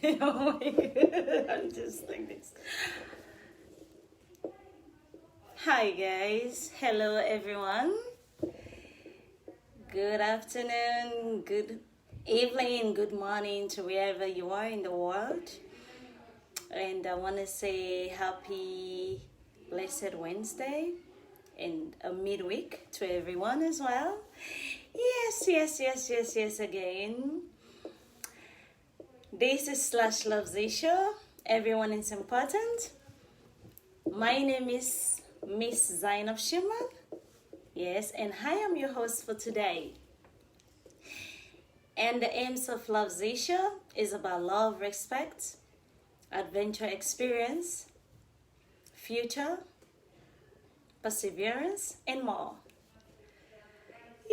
Oh my god, I'm just like this. Hi guys, hello everyone. Good afternoon, good evening, good morning to wherever you are in the world. And I want to say happy blessed Wednesday and a midweek to everyone as well. Yes again. This is Slash Loves Show. Everyone is important. My name is Miss Zainab Schumann. Yes, and I am your host for today. And the aims of Love Show is about love, respect, adventure experience, future, perseverance, and more.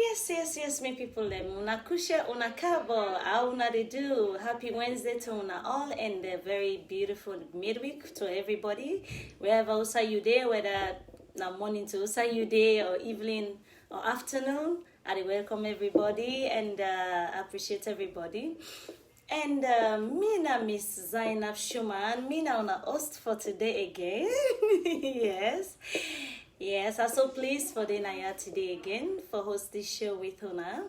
Yes, my people. Una kusha, una kabo, how una de do. Happy Wednesday to una all, and a very beautiful midweek to everybody. Wherever also you there, whether now morning to also you there, or evening or afternoon, I welcome everybody and appreciate everybody. And me na Miss Zainab Schumann, me na una host for today again. Yes, I'm so pleased for the Naya today again for host this show with Una.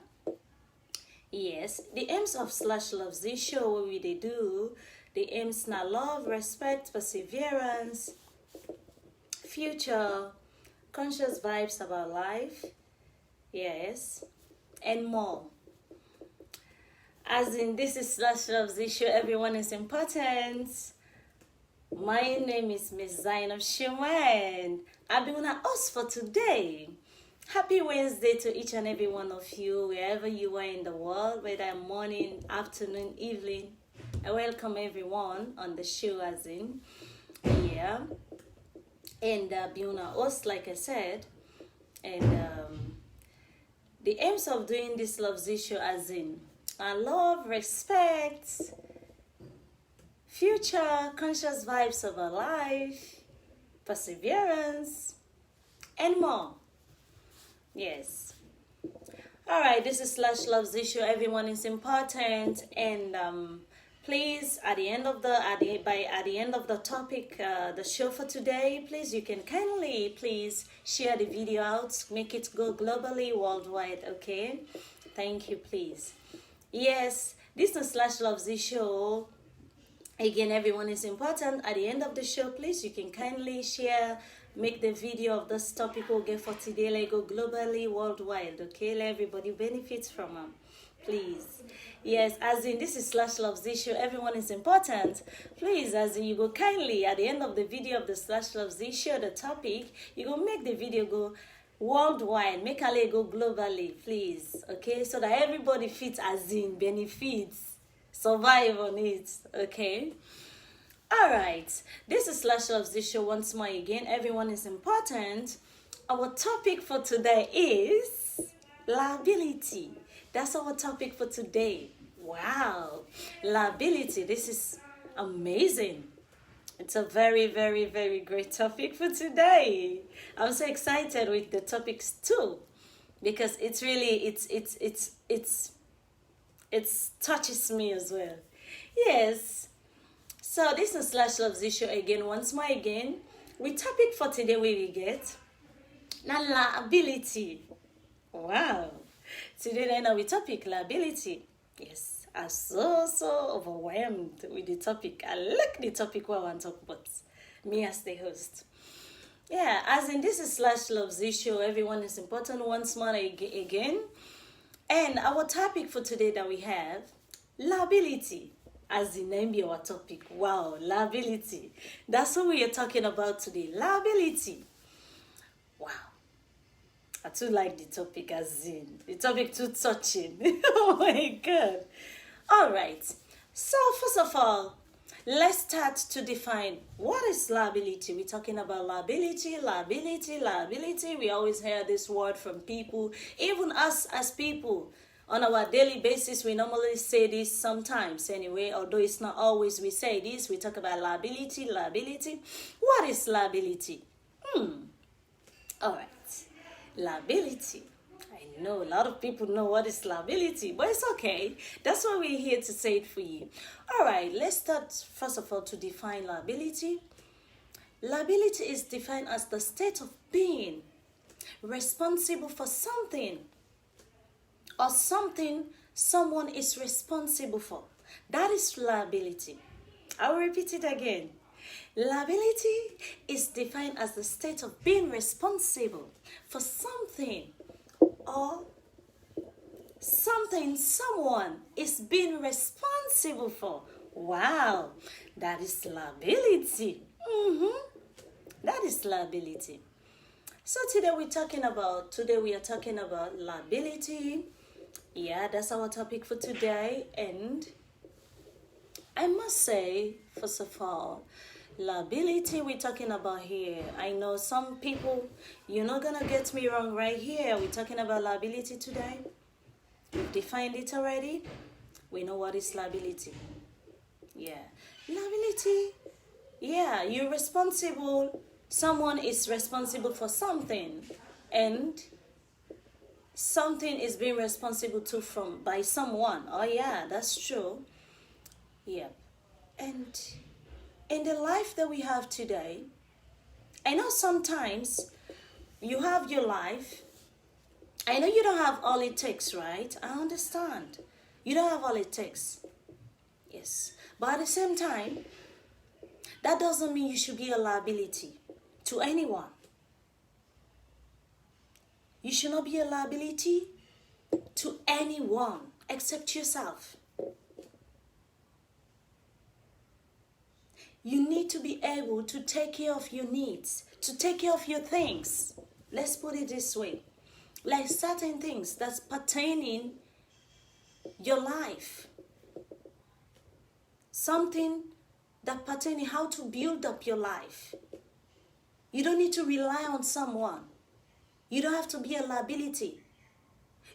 Yes, the aims of Slash Loves this show, what we they do, the aims na love, respect, perseverance, future, conscious vibes about life, yes, and more. As in, this is Slash Loves this show, everyone is important. My name is Miss Zainab Schumann. I'll be una host for today. Happy Wednesday to each and every one of you, wherever you are in the world, whether morning, afternoon, evening. I welcome everyone on the show as in. Yeah. And be una host, like I said. And the aims of doing this Love show as in love, respect, future, conscious vibes of our life, perseverance, and more. Yes. All right, this is Slash Loves Show. Everyone is important, and please, at the end of the topic, the show for today, please you can kindly share the video out, make it go globally, worldwide. Okay, thank you, please. Yes, this is Slash Loves Show. Again, everyone is important. At the end of the show, please, you can kindly share, make the video of this topic we'll get for today, like go globally, worldwide, okay? Let everybody benefit from them, please. Yes, as in, this is Slash Loves Show. Everyone is important. Please, as in, you go kindly, at the end of the video of the Slash Loves Show, the topic, you go make the video go worldwide, make it go globally, please, okay? So that everybody fits, as in, benefits. Survive on it, okay? All right, this is Slash Loves this show once more again. Everyone is important. Our topic for today is liability. That's our topic for today. Wow, liability. This is amazing. It's a very, very, very great topic for today. I'm so excited with the topics too, because it's really it touches me as well. Yes. So this is Slash Loves Show again, once more again. We topic for today where we get liability. Wow. Today then we topic liability. Yes. I'm so overwhelmed with the topic. I like the topic what I want to talk about. Me as the host. Yeah, as in this is Slash Loves Show. Everyone is important once more again. And our topic for today that we have, liability, as the name be our topic. Wow, liability. That's what we are talking about today, liability. Wow. I too like the topic as in, the topic too touching. Oh my God. All right. So first of all, let's start to define what is liability. We're talking about liability. We always hear this word from people, even us as people. On our daily basis, we normally say this sometimes anyway, although it's not always we say this. We talk about liability. What is liability? All right. Liability. I know a lot of people know what is liability, but it's okay. That's why we're here to say it for you. All right, let's start first of all to define liability. Liability is defined as the state of being responsible for something or something someone is responsible for. That is liability. I will repeat it again. Liability is defined as the state of being responsible for something or something someone is being responsible for. Wow, that is liability. That is liability. So today we are talking about liability. Yeah, that's our topic for today. And I must say, first of all, liability we're talking about here. I know some people, you're not gonna get me wrong right here. We're talking about liability today. We've defined it already. We know what is liability. Yeah. Liability, yeah, you're responsible. Someone is responsible for something. And something is being responsible to by someone. Oh yeah, that's true. Yeah. And in the life that we have today, I know sometimes you have your life. I know you don't have all it takes, right? I understand. You don't have all it takes. Yes. But at the same time, that doesn't mean you should be a liability to anyone. You should not be a liability to anyone except yourself. You need to be able to take care of your needs, to take care of your things. Let's put it this way. Like certain things that's pertaining your life. Something that pertaining how to build up your life. You don't need to rely on someone. You don't have to be a liability.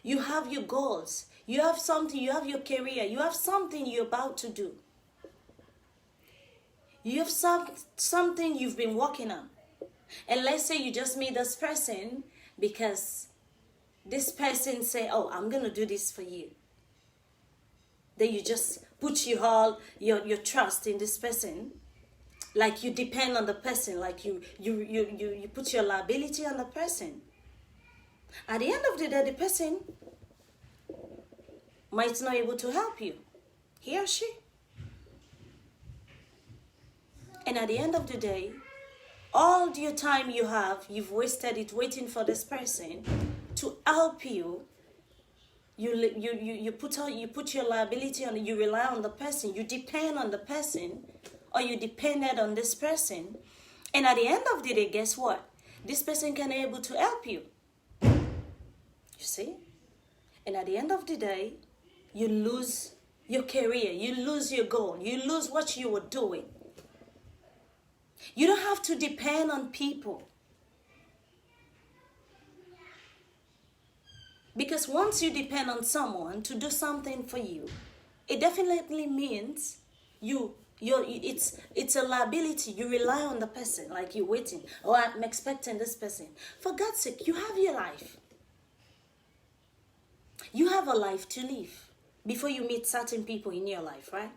You have your goals. You have something, you have your career. You have something you're about to do. You have something you've been working on. And let's say you just meet this person because this person say, oh, I'm going to do this for you. Then you just put your trust in this person. Like you depend on the person. Like you put your liability on the person. At the end of the day, the person might not be able to help you. He or she. And at the end of the day, all your time you've wasted it waiting for this person to help you. You put your liability on it. You rely on the person. You depend on the person, or you depended on this person. And at the end of the day, guess what? This person can be able to help you. You see? And at the end of the day, you lose your career. You lose your goal. You lose what you were doing. You don't have to depend on people. Because once you depend on someone to do something for you, it definitely means it's a liability. You rely on the person, like you're waiting. Oh, I'm expecting this person. For God's sake, you have your life. You have a life to live before you meet certain people in your life, right?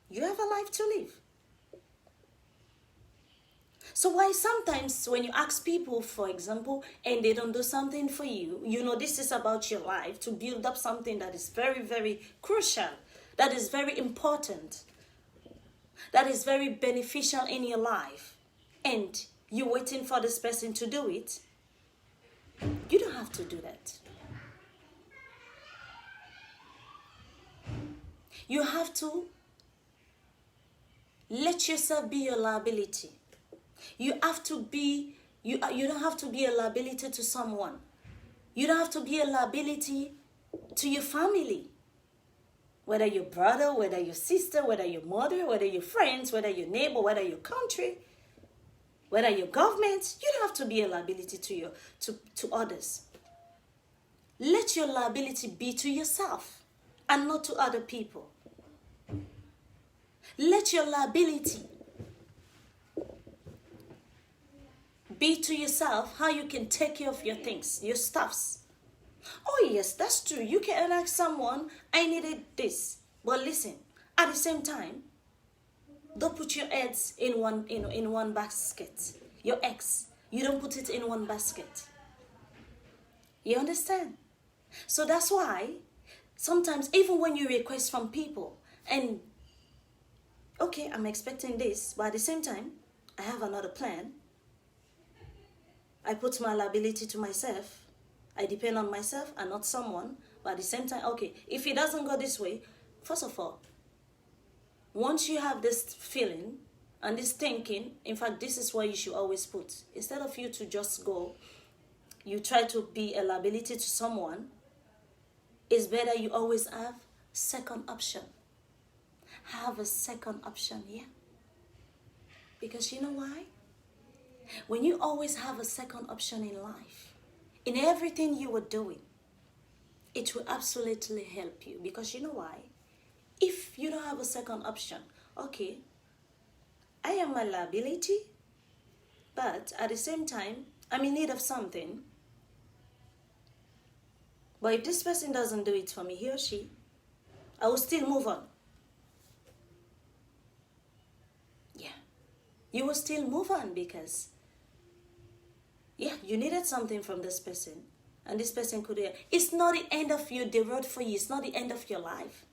You have a life to live. So why sometimes when you ask people, for example, and they don't do something for you, this is about your life, to build up something that is very, very crucial, that is very important, that is very beneficial in your life, and you're waiting for this person to do it, you don't have to do that. You have to let yourself be your liability. You have to be, you don't have to be a liability to someone. You don't have to be a liability to your family. Whether your brother, whether your sister, whether your mother, whether your friends, whether your neighbor, whether your country, whether your government, you don't have to be a liability to others. Let your liability be to yourself and not to other people. Let your liability be to yourself how you can take care of your things, your stuffs. Oh, yes, that's true. You can ask someone, I needed this. But listen, at the same time, don't put your eggs in one basket. Your eggs, you don't put it in one basket. You understand? So that's why sometimes even when you request from people and okay, I'm expecting this, but at the same time, I have another plan. I put my liability to myself. I depend on myself and not someone. But at the same time, okay, if it doesn't go this way, first of all, once you have this feeling and this thinking, in fact, this is what you should always put. Instead of you to just go, you try to be a liability to someone, it's better you always have second option. Have a second option, yeah? Because you know why? When you always have a second option in life, in everything you are doing, it will absolutely help you. Because you know why? If you don't have a second option, okay, I am a liability, but at the same time, I'm in need of something. But if this person doesn't do it for me, he or she, I will still move on. Yeah, you will still move on because yeah, you needed something from this person, and this person could hear. It's not the end of the road for you. It's not the end of your life.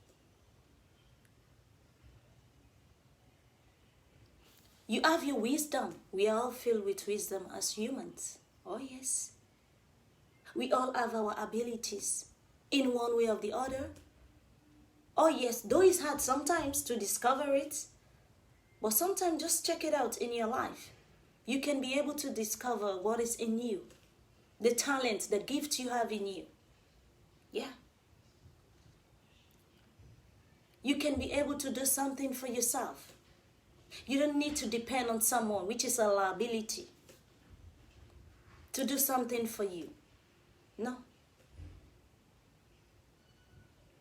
You have your wisdom. We are all filled with wisdom as humans. Oh yes. We all have our abilities in one way or the other. Oh yes, though it's hard sometimes to discover it, but sometimes just check it out in your life. You can be able to discover what is in you, the talent, the gift you have in you. Yeah. You can be able to do something for yourself. You don't need to depend on someone, which is a liability, to do something for you. No.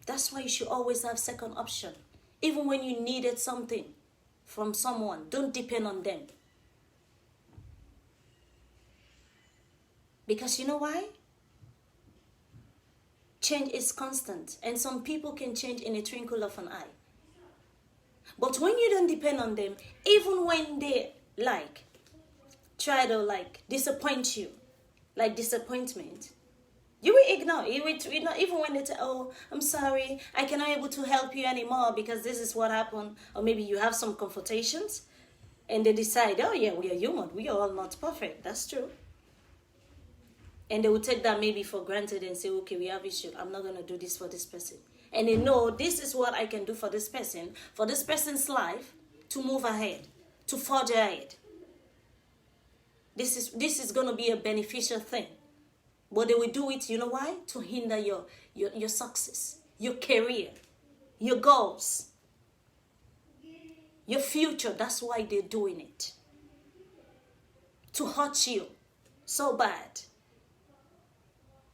That's why you should always have second option. Even when you needed something from someone, don't depend on them. Because you know why? Change is constant, and some people can change in a twinkle of an eye. But when you don't depend on them, even when they try to disappoint you, like disappointment, you will ignore. You will not, even when they say, oh, I'm sorry, I cannot able to help you anymore because this is what happened. Or maybe you have some confrontations and they decide, oh yeah, we are human. We are all not perfect. That's true. And they will take that maybe for granted and say, okay, we have issue. I'm not going to do this for this person. And they know this is what I can do for this person's life to move ahead, to forge ahead. This is going to be a beneficial thing. But they will do it, you know why? To hinder your success, your career, your goals, your future. That's why they're doing it. To hurt you so bad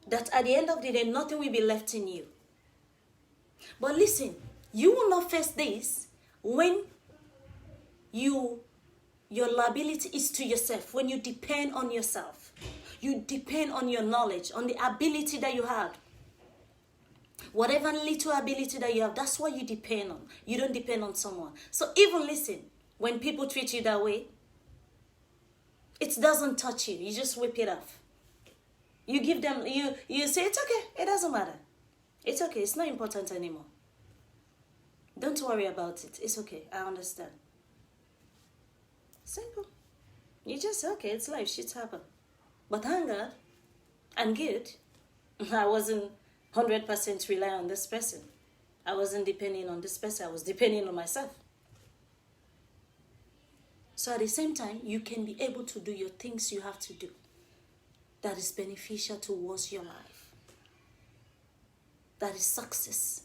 that at the end of the day, nothing will be left in you. But listen, you will not face this when your liability is to yourself, when you depend on yourself. You depend on your knowledge, on the ability that you have. Whatever little ability that you have, that's what you depend on. You don't depend on someone. So even listen, when people treat you that way, it doesn't touch you. You just whip it off. You give them, you say, it's okay, it doesn't matter. It's okay, it's not important anymore. Don't worry about it. It's okay, I understand. Simple. You just say, okay, it's life, shit happen. But thank God, I'm good. I wasn't 100% relying on this person. I wasn't depending on this person. I was depending on myself. So at the same time, you can be able to do your things you have to do that is beneficial towards your life. That is success.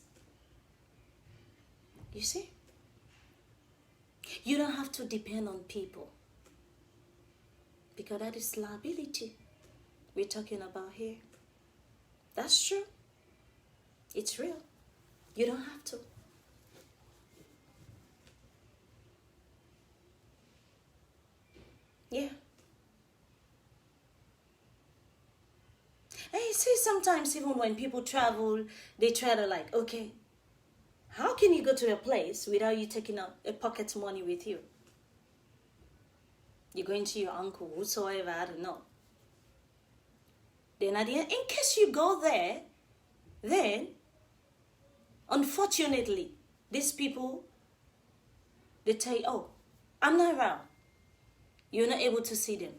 You see? You don't have to depend on people. Because that is liability we're talking about here. That's true. It's real. You don't have to. Yeah. Hey, see sometimes even when people travel, they try to like, okay, how can you go to a place without you taking out a pocket money with you? You're going to your uncle, whosoever, I don't know. Then at the end, in case you go there, then, unfortunately, these people, they tell you, oh, I'm not around. You're not able to see them.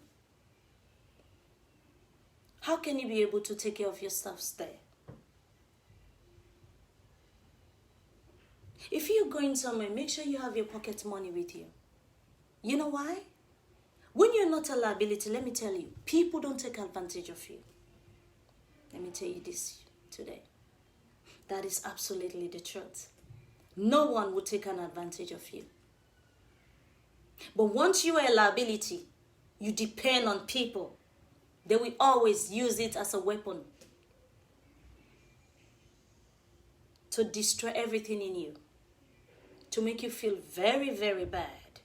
How can you be able to take care of your stuff there? If you're going somewhere, make sure you have your pocket money with you. You know why? When you're not a liability, let me tell you, people don't take advantage of you. Let me tell you this today. That is absolutely the truth. No one will take an advantage of you. But once you are a liability, you depend on people. They will always use it as a weapon to destroy everything in you, to make you feel very, very bad,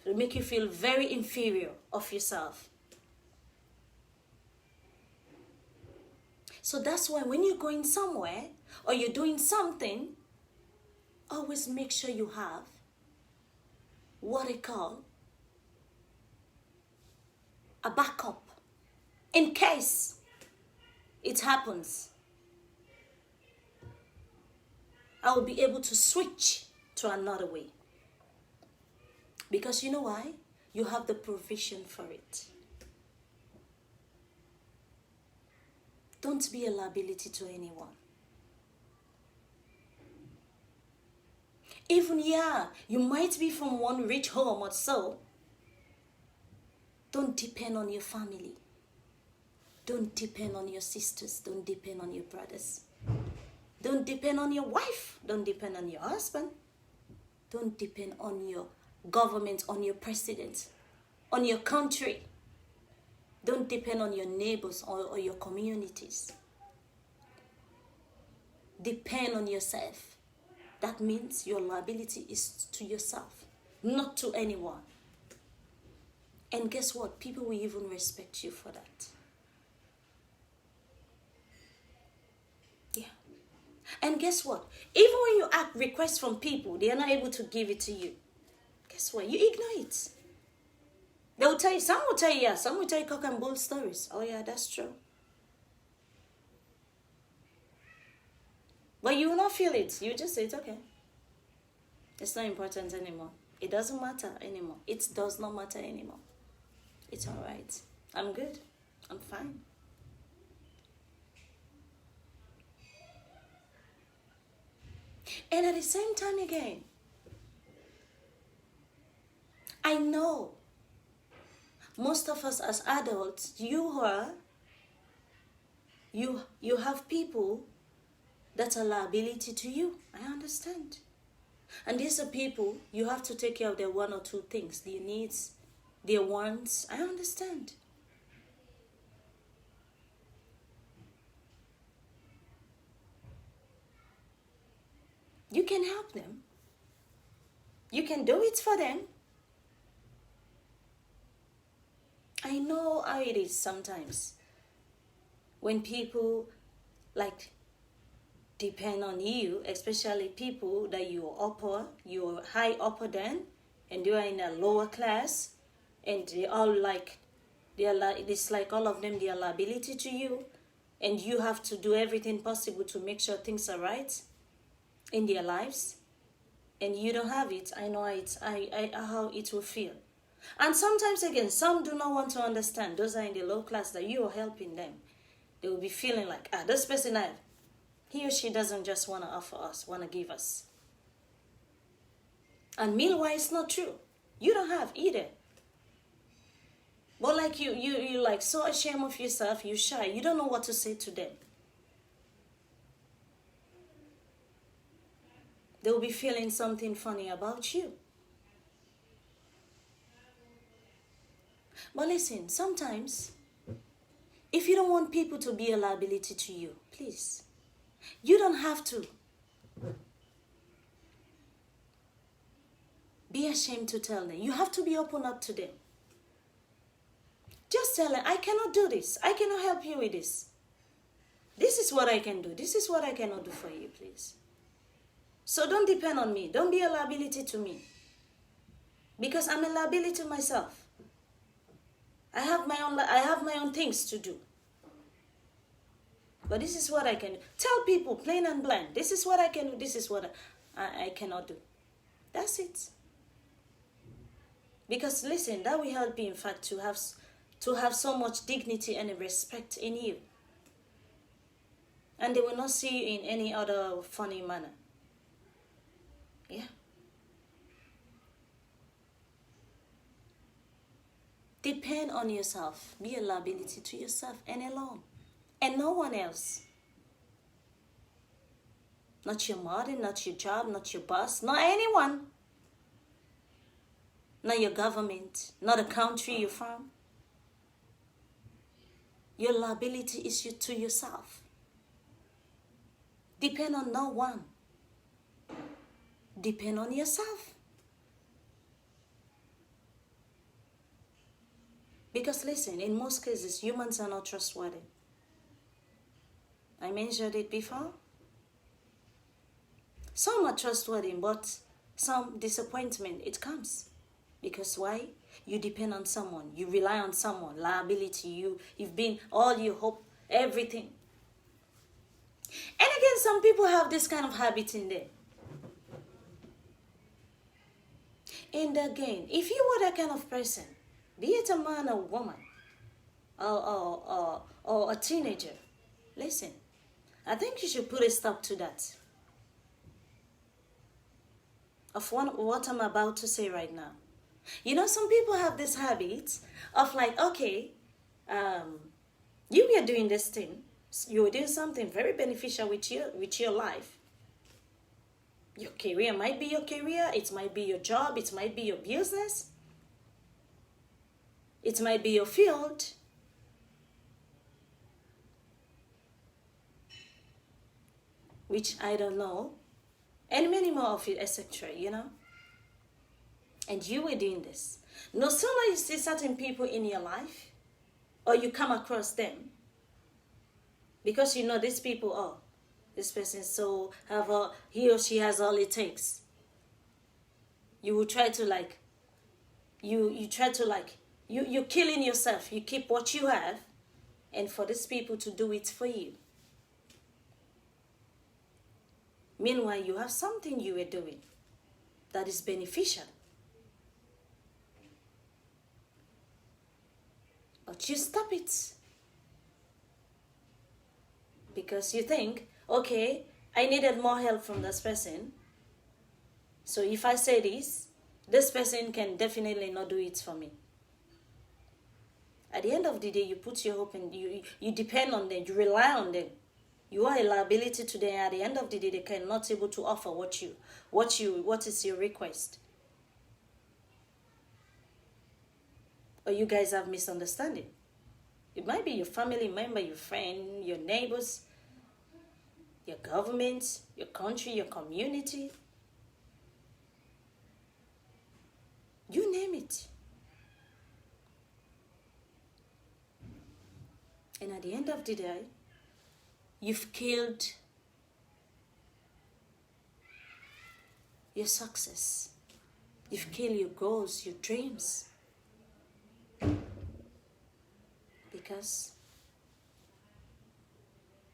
to make you feel very inferior of yourself. So that's why when you're going somewhere or you're doing something, always make sure you have what they call a backup in case it happens. I will be able to switch to another way. Because you know why? You have the provision for it. Don't be a liability to anyone. Even, you might be from one rich home or so. Don't depend on your family. Don't depend on your sisters. Don't depend on your brothers. Don't depend on your wife. Don't depend on your husband. Don't depend on your government, on your president, on your country. Don't depend on your neighbors or your communities. Depend on yourself. That means your liability is to yourself, not to anyone. And guess what? People will even respect you for that. Yeah. And guess what? Even when you ask requests from people, they are not able to give it to you. Guess what? You ignore it. They will tell you, some will tell you, yeah, some will tell you cock and bull stories. Oh yeah, that's true. But you will not feel it. You just say, it's okay. It's not important anymore. It doesn't matter anymore. It does not matter anymore. It's all right. I'm good. I'm fine. And at the same time again, I know most of us as adults, you have people that are liability to you. I understand. And these are people, you have to take care of their one or two things, their needs, their wants. I understand. You can help them. You can do it for them. I know how it is sometimes when people like depend on you, especially people that you're high upper than, and you are in a lower class, and it's like all of them, they are liability to you, and you have to do everything possible to make sure things are right in their lives, and you don't have it. I know how it will feel. And sometimes again, some do not want to understand. Those are in the low class that you are helping them. They will be feeling like, this person, he or she doesn't just want to offer us, want to give us. And meanwhile, it's not true. You don't have either. But like you like so ashamed of yourself, you're shy. You don't know what to say to them. They'll be feeling something funny about you. But listen, sometimes, if you don't want people to be a liability to you, please, you don't have to be ashamed to tell them. You have to be open up to them. Just tell them, I cannot do this. I cannot help you with this. This is what I can do. This is what I cannot do for you, please. So don't depend on me. Don't be a liability to me. Because I'm a liability to myself. I have my own things to do. But this is what I can do. Tell people plain and blank. This is what I can do. This is what I cannot do. That's it. Because listen, that will help you, in fact, to have so much dignity and respect in you. And they will not see you in any other funny manner. Yeah. Depend on yourself. Be a liability to yourself and alone. And no one else. Not your mother, not your job, not your boss, not anyone. Not your government, not the country you're from. Your liability is to yourself. Depend on no one. Depend on yourself. Because listen, in most cases, humans are not trustworthy. I mentioned it before. Some are trustworthy, but some disappointment, it comes. Because why? You depend on someone. You rely on someone. Liability. You've been all your hope, everything. And again, some people have this kind of habit in there. And again, if you were that kind of person, be it a man or woman, or a teenager, listen, I think you should put a stop to that. Of what I'm about to say right now. You know, some people have this habit of like, okay, you were doing this thing. You were doing something very beneficial with your life. Your career might be your career. It might be your job. It might be your business. It might be your field. Which I don't know. And many more of it, etc., you know. And you were doing this. No sooner you see certain people in your life, or you come across them, because you know these people, oh, this person he or she has all it takes. You will try to like, you're killing yourself. You keep what you have, and for these people to do it for you. Meanwhile, you have something you were doing that is beneficial. But you stop it. Because you think, okay, I needed more help from this person. So if I say this person can definitely not do it for me. At the end of the day, you put your hope in, you depend on them, you rely on them. You are a liability to them. At the end of the day, they cannot able to offer what is your request. Or you guys have misunderstanding. It might be your family member, your friend, your neighbors, your government, your country, your community. You name it. And at the end of the day, you've killed your success. You've killed your goals, your dreams. Because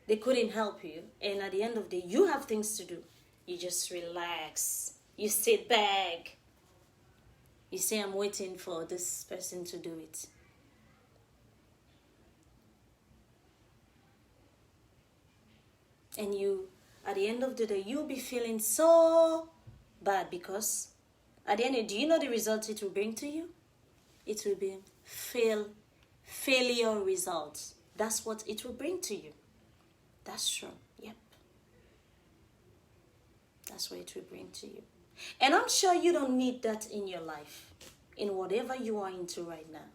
they couldn't help you. And at the end of the day, you have things to do. You just relax. You sit back. You say, I'm waiting for this person to do it. And you, at the end of the day, you'll be feeling so bad because at the end, do you know the result it will bring to you? It will be failure results. That's what it will bring to you. That's true. Yep. That's what it will bring to you. And I'm sure you don't need that in your life, in whatever you are into right now.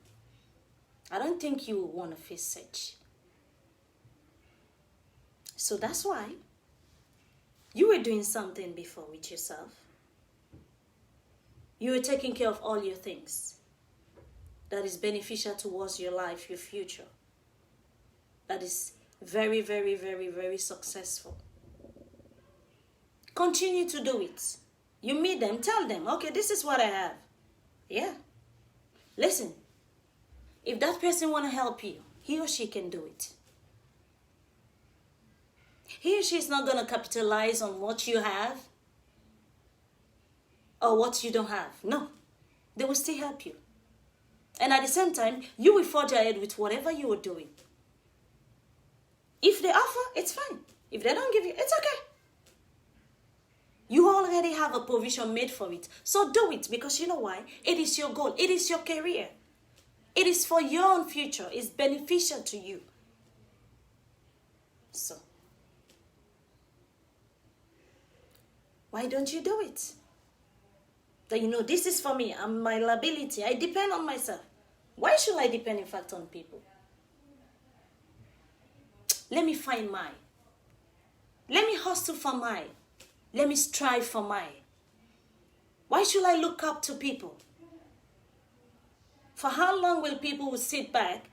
I don't think you want to face such. So that's why you were doing something before with yourself. You were taking care of all your things that is beneficial towards your life, your future. That is very, very, very, very successful. Continue to do it. You meet them, tell them, okay, this is what I have. Yeah. Listen, if that person want to help you, he or she can do it. He or she is not going to capitalize on what you have or what you don't have. No, they will still help you. And at the same time, you will forge ahead with whatever you are doing. If they offer, it's fine. If they don't give you, it's okay. You already have a provision made for it. So do it, because you know why? It is your goal. It is your career. It is for your own future. It's beneficial to you. So, why don't you do it? That you know, this is for me. I'm my liability. I depend on myself. Why should I depend, in fact, on people? Let me find mine. Let me hustle for mine. Let me strive for mine. Why should I look up to people? For how long will people sit back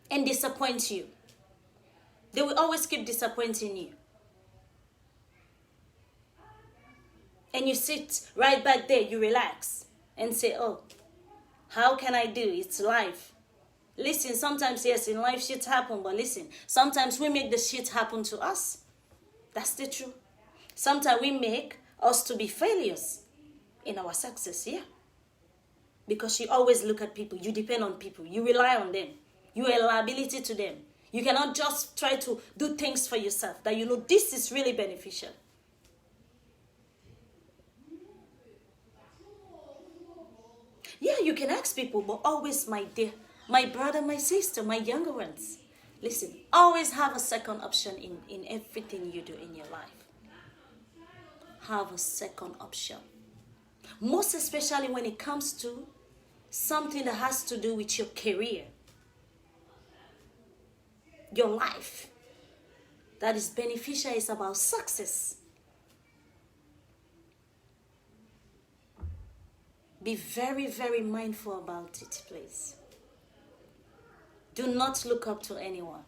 and disappoint you? They will always keep disappointing you. And you sit right back there, you relax and say, oh, how can I do? It's life. Listen, sometimes, yes, in life shit happen, but listen, sometimes we make the shit happen to us. That's the truth. Sometimes we make us to be failures in our success, yeah. Because you always look at people, you depend on people, you rely on them, you are a liability to them. You cannot just try to do things for yourself that you know this is really beneficial. Yeah, you can ask people, but always, my dear, my brother, my sister, my younger ones, listen, always have a second option in everything you do in your life. Have a second option. Most especially when it comes to something that has to do with your career, your life, that is beneficial, is about success. Be very, very mindful about it, please. Do not look up to anyone.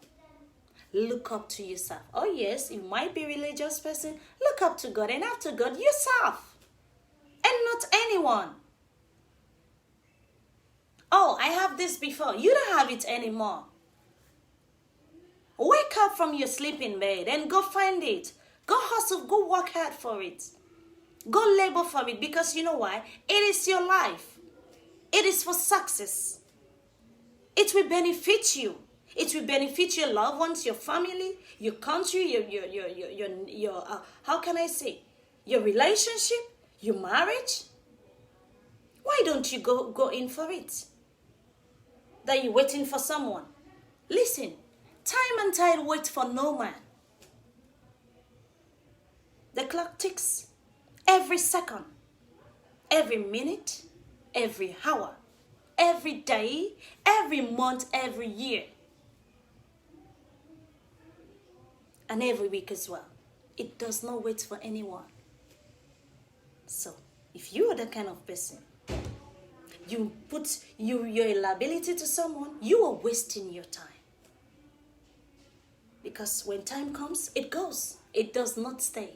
Look up to yourself. Oh yes, you might be a religious person. Look up to God, and after God, yourself. And not anyone. Oh, I have this before. You don't have it anymore. Wake up from your sleeping bed and go find it. Go hustle, go work hard for it. Go labor for it, because you know why? It is your life. It is for success. It will benefit you. It will benefit your loved ones, your family, your country, your how can I say? Your relationship, your marriage. Why don't you go in for it? That you're waiting for someone. Listen, time and tide wait for no man. The clock ticks every second, every minute, every hour, every day, every month, every year, and every week as well. It does not wait for anyone. So, if you are the kind of person, you're a liability to someone, you are wasting your time. Because when time comes, it goes. It does not stay.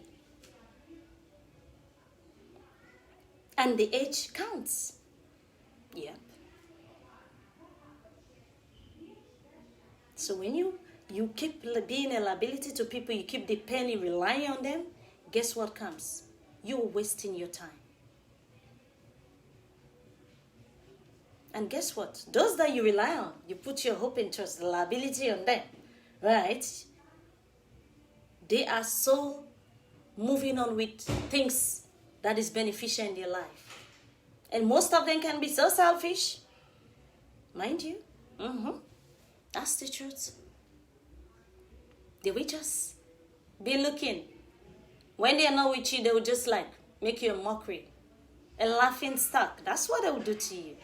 And the age counts. Yep. So when you keep being a liability to people, you keep depending, relying on them, guess what comes? You're wasting your time. And guess what? Those that you rely on, you put your hope and trust, the liability on them, right? They are so moving on with things that is beneficial in their life. And most of them can be so selfish. Mind you. That's the truth. They will just be looking. When they are not with you, they will just like make you a mockery, a laughing stock. That's what they will do to you.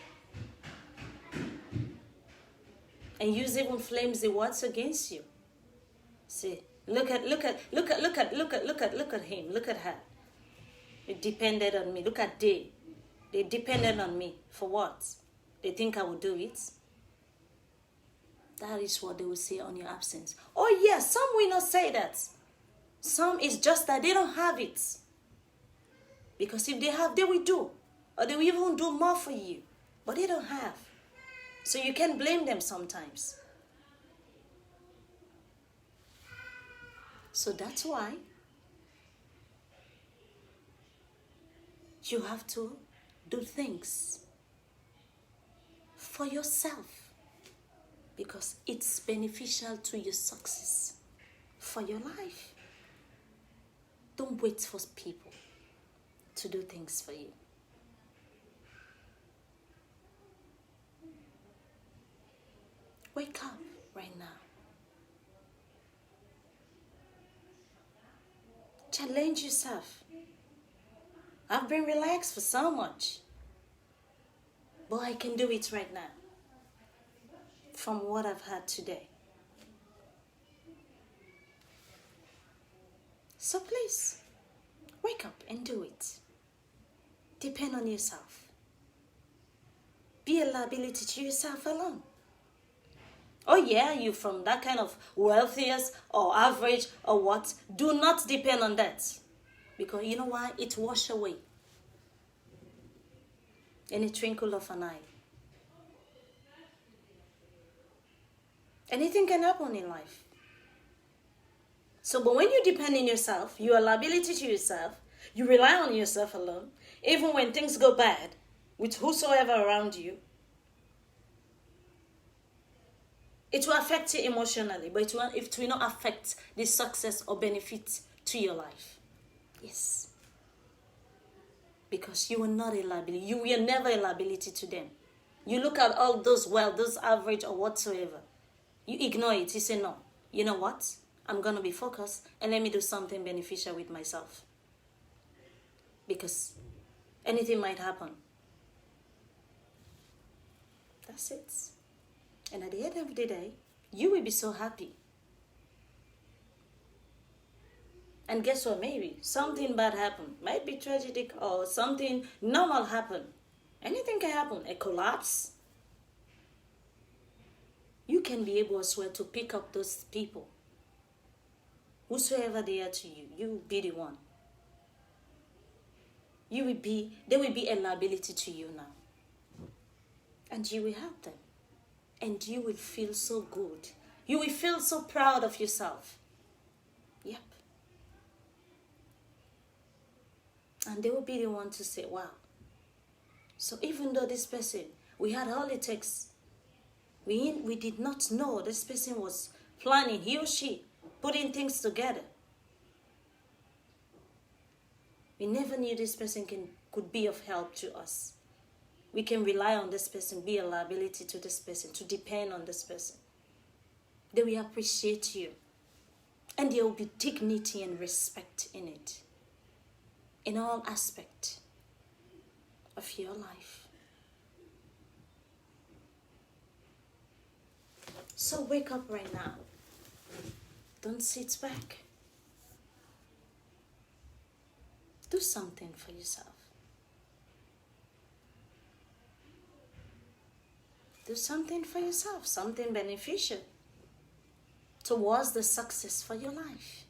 And use even flimsy words against you. See, look at him, look at her. They depended on me. Look at they depended on me. For what? They think I will do it. That is what they will say on your absence. Oh yes, some will not say that. Some is just that they don't have it. Because if they have, they will do. Or they will even do more for you. But they don't have. So you can blame them sometimes. So that's why you have to do things for yourself, because it's beneficial to your success for your life. Don't wait for people to do things for you. Wake up right now. Challenge yourself. I've been relaxed for so much, but I can do it right now from what I've had today. So please, wake up and do it. Depend on yourself. Be a liability to yourself alone. Oh yeah, you from that kind of wealthiest or average or what? Do not depend on that. Because you know why? It washes away in a twinkle of an eye. Anything can happen in life. So, but when you depend on yourself, you are a liability to yourself, you rely on yourself alone, even when things go bad with whosoever around you, it will affect you emotionally, but it will not affect the success or benefit to your life. Yes. Because you are not a liability. You were never a liability to them. You look at all those those average or whatsoever. You ignore it. You say, no, you know what? I'm going to be focused and let me do something beneficial with myself. Because anything might happen. That's it. And at the end of the day, you will be so happy. And guess what? Maybe something bad happened. Might be tragic or something normal happened. Anything can happen. A collapse. You can be able as well to pick up those people. Whosoever they are to you, you will be the one. They will be a liability to you now. And you will help them. And you will feel so good. You will feel so proud of yourself. Yep. And they will be the one to say, wow. So even though this person, we had all it takes, we did not know this person was planning, he or she, putting things together. We never knew this person could be of help to us. We can rely on this person, be a liability to this person, to depend on this person. They will appreciate you. And there will be dignity and respect in it. In all aspects of your life. So wake up right now. Don't sit back. Do something for yourself. Do something for yourself, something beneficial towards the success for your life.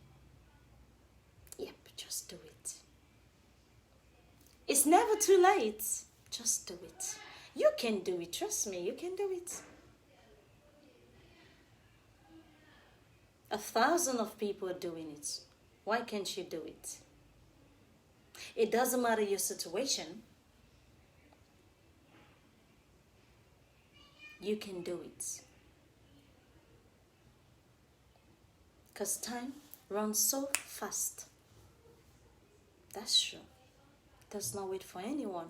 Yep, just do it. It's never too late. Just do it. You can do it. Trust me, you can do it. 1,000 of people are doing it. Why can't you do it? It doesn't matter your situation. You can do it. Because time runs so fast. That's true. It does not wait for anyone.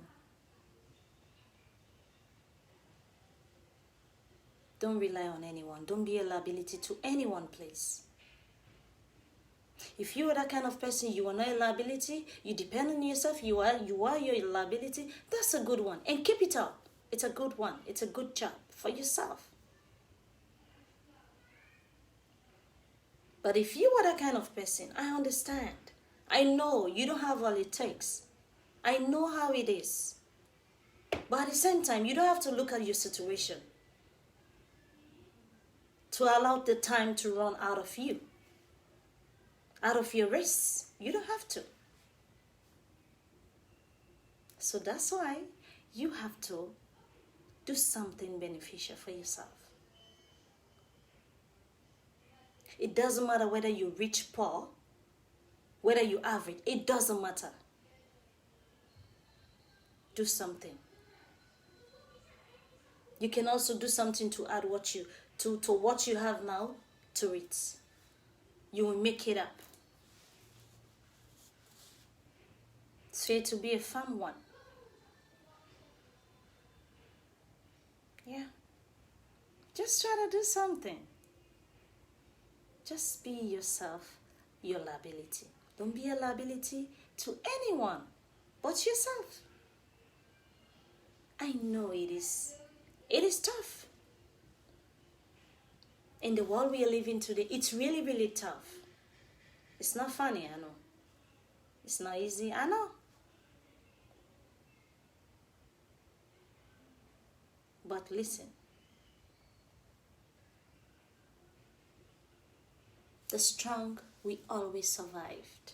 Don't rely on anyone. Don't be a liability to anyone, please. If you are that kind of person, you are not a liability, you depend on yourself, you are your liability, that's a good one. And keep it up. It's a good one. It's a good job for yourself. But if you are that kind of person, I understand. I know you don't have all it takes. I know how it is. But at the same time, you don't have to look at your situation. to allow the time to run out of you, out of your race. You don't have to. So that's why you have to do something beneficial for yourself. It doesn't matter whether you're rich, poor, whether you're average. It doesn't matter. Do something. You can also do something to add to what you have now to it. You will make it up. It's fair to be a fun one. Yeah. Just try to do something. Just be yourself, your liability. Don't be a liability to anyone but yourself. I know it is tough. In the world we are living today, it's really, really tough. It's not funny, I know. It's not easy, I know. But listen. The strong, we always survived.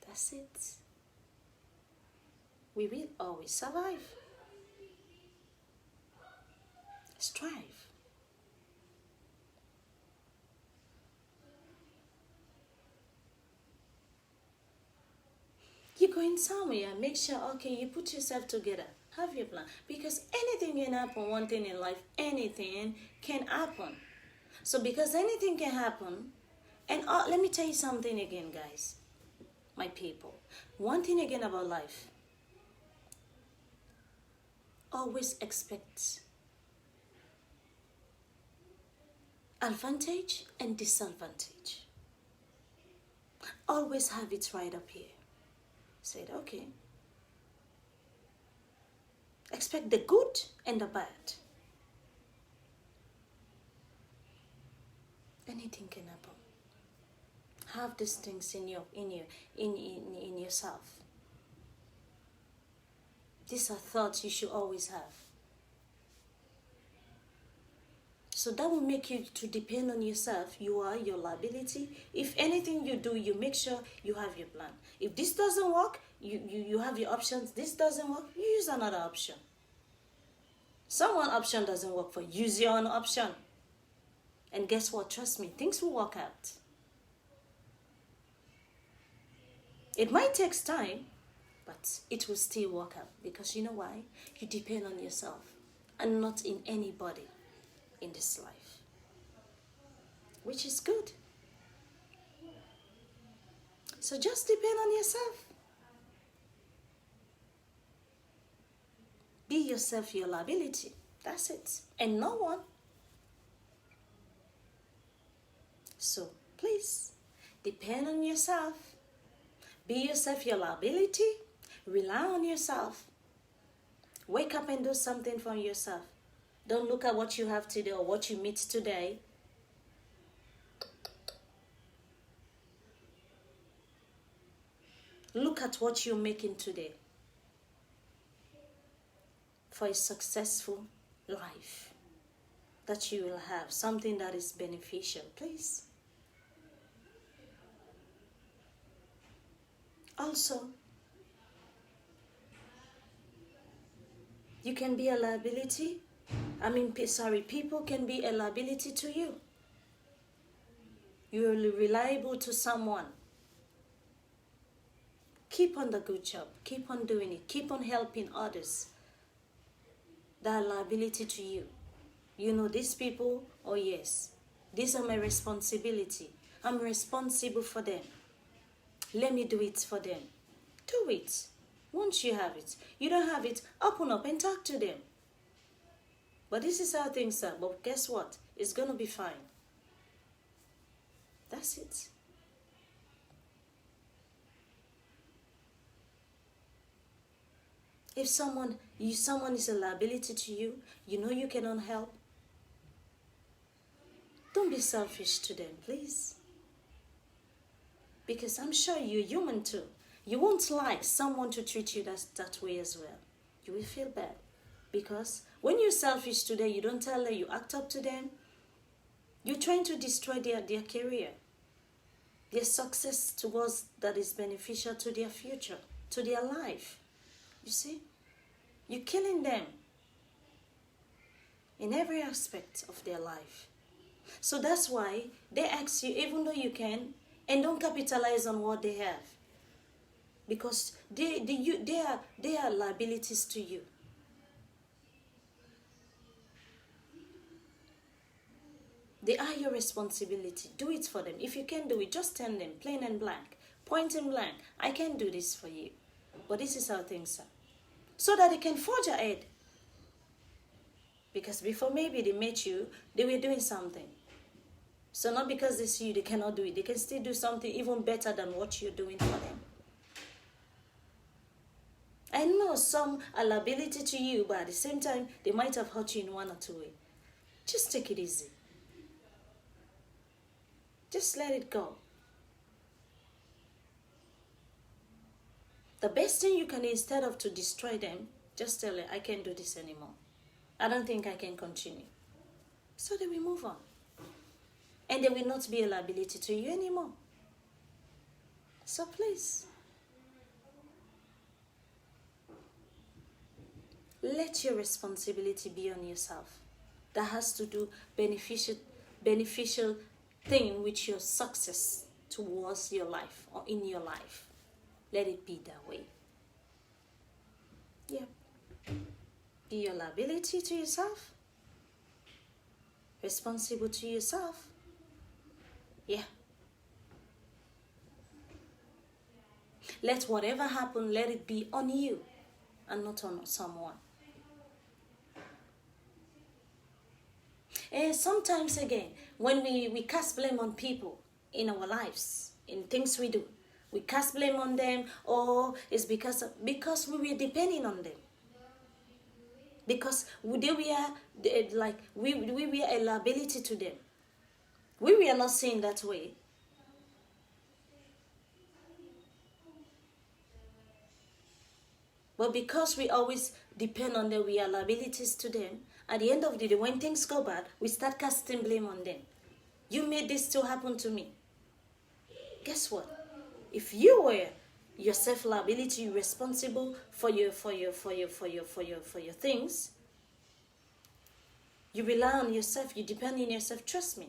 That's it. We will always survive. Strive. You're going somewhere, make sure, okay, you put yourself together. Have your plan. Because anything can happen, one thing in life, anything can happen. So because anything can happen, and let me tell you something again, guys, my people. One thing again about life. Always expect advantage and disadvantage. Always have it right up here. Say, okay. Expect the good and the bad. Anything can happen. Have these things in yourself. These are thoughts you should always have. So that will make you to depend on yourself. You are your liability. If anything you do, you make sure you have your plan. If this doesn't work, you have your options. This doesn't work, you use another option. One option doesn't work for you. Use your own option. And guess what? Trust me, things will work out. It might take time, but it will still work out. Because you know why? You depend on yourself and not in anybody in this life. Which is good. So just depend on yourself. Be yourself, your liability. That's it. And no one. So please, depend on yourself. Be yourself, your liability. Rely on yourself. Wake up and do something for yourself. Don't look at what you have today or what you meet today. Look at what you're making today for a successful life that you will have. Something that is beneficial, please. Also, you can be a liability. People can be a liability to you. You're reliable to someone. Keep on the good job. Keep on doing it. Keep on helping others. That liability to you. You know, these people, oh yes, these are my responsibility. I'm responsible for them. Let me do it for them. Do it. Once you have it. You don't have it, open up and talk to them. But this is how things are. But guess what? It's going to be fine. That's it. If someone is a liability to you, you know you cannot help. Don't be selfish to them, please. Because I'm sure you're human too. You won't like someone to treat you that way as well. You will feel bad. Because when you're selfish to them, you don't tell them, you act up to them. You're trying to destroy their career, their success towards that is beneficial to their future, to their life. You see? You're killing them in every aspect of their life. So that's why they ask you, even though you can, and don't capitalize on what they have. Because they are liabilities to you. They are your responsibility. Do it for them. If you can't do it, just tell them, plain and blank, point and blank, I can't do this for you. But this is how things are. So that they can forge ahead. Because before maybe they met you, they were doing something. So not because they see you, they cannot do it. They can still do something even better than what you're doing for them. I know some are liability to you, but at the same time, they might have hurt you in one or two ways. Just take it easy. Just let it go. The best thing you can do, instead of to destroy them, just tell them, I can't do this anymore. I don't think I can continue. So they will move on. And they will not be a liability to you anymore. So please, let your responsibility be on yourself. That has to do beneficial thing with your success towards your life or in your life. Let it be that way. Yeah. Be your liability to yourself. Responsible to yourself. Yeah. Let whatever happen, let it be on you and not on someone. And sometimes again, when we cast blame on people in our lives, in things we do, we cast blame on them, or it's because we were depending on them. Because we were a liability to them. We were not seen that way. But because we always depend on them, we are liabilities to them. At the end of the day, when things go bad, we start casting blame on them. You made this to happen to me. Guess what? If you were yourself liability, you're responsible for your things. You rely on yourself. You depend on yourself. Trust me.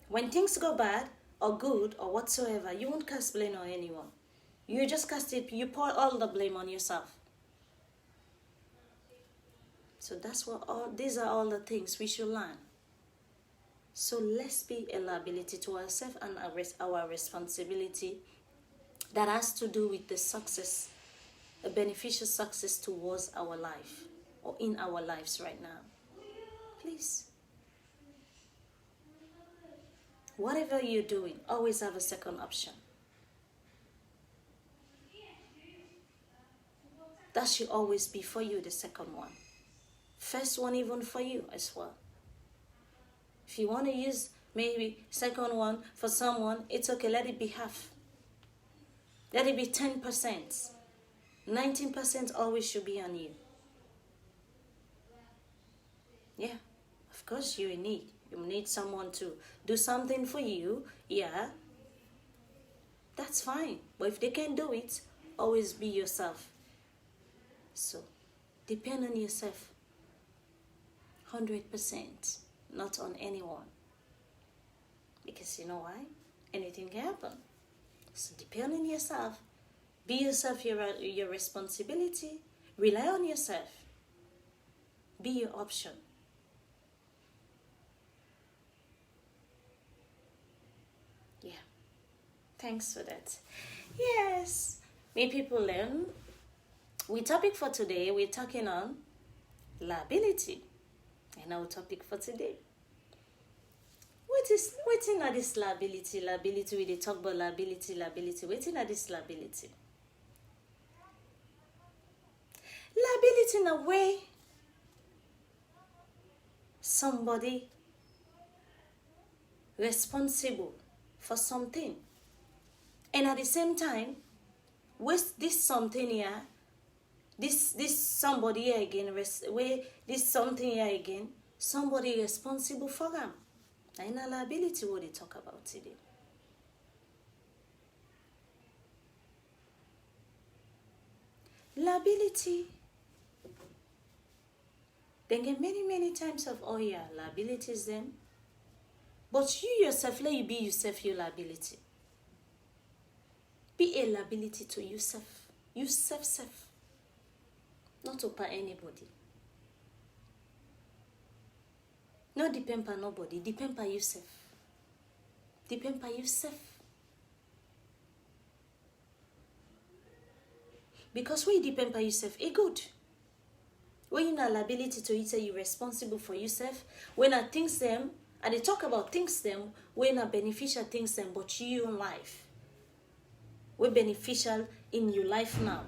When things go bad or good or whatsoever, you won't cast blame on anyone. You just cast it. You pour all the blame on yourself. So that's what these are all the things we should learn. So let's be a liability to ourselves and our responsibility that has to do with the success, a beneficial success towards our life or in our lives right now. Please. Whatever you're doing, always have a second option. That should always be for you, the second one. First one even for you as well. If you want to use maybe second one for someone, it's okay, let it be half. Let it be 10%. 19% always should be on you. Yeah, of course you need. You need someone to do something for you. Yeah, that's fine. But if they can't do it, always be yourself. So, depend on yourself. 100%. Not on anyone. Because you know why? Anything can happen. So depend on yourself. Be yourself your responsibility. Rely on yourself. Be your option. Yeah. Thanks for that. Yes. May people learn. Topic for today, we're talking on liability. And our topic for today. What is this liability? Liability, we talk about liability. What is this liability? Liability in a way, somebody responsible for something. And at the same time, with this something here, this somebody here again, this something here again, somebody responsible for them. Now in a liability, what they talk about today. Liability. They get many times of liabilities then. But you yourself, let you be yourself your liability. Be a liability to yourself. You self. Not upon anybody. Not depend on nobody. Depend on yourself. Depend on yourself. Because when you depend on yourself, it's good. When you're not liability to it, you're responsible for yourself. When I think them, and they talk about things them, when are beneficial things them, but you in life. We're beneficial in your life now.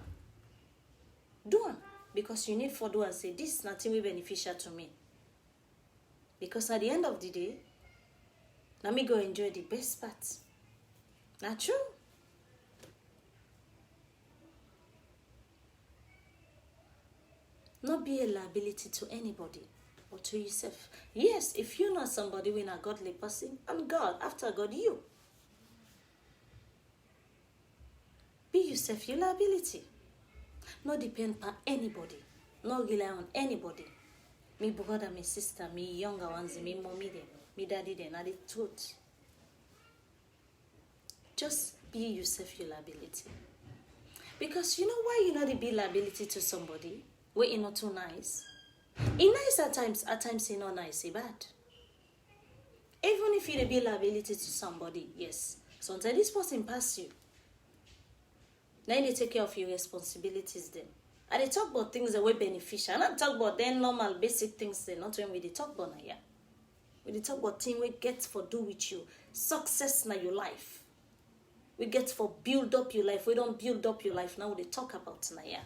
Do them. Because you need for do and say, this is nothing will beneficial to me. Because at the end of the day, let me go enjoy the best part. Not true? Not be a liability to anybody or to yourself. Yes, if you're not somebody when a godly person, and God, after God, you. Be yourself, your liability. Not depend on anybody. Not rely on anybody. Me brother, me sister, me younger ones, me mommy them, me daddy them, are the truth. Just be yourself, your liability. Because you know why you not be liability to somebody? Where you're not too nice. It's nice at times it's not nice, it's bad. Even if you be liability to somebody, yes. Sometimes this person pass you. Now you take care of your responsibilities then. And they talk about things that were beneficial. And I talk about then normal basic things then, not when we talk about now, yeah. We talk about things we get for do with you. Success in your life. We get for build up your life. We don't build up your life now, we talk about now, yeah.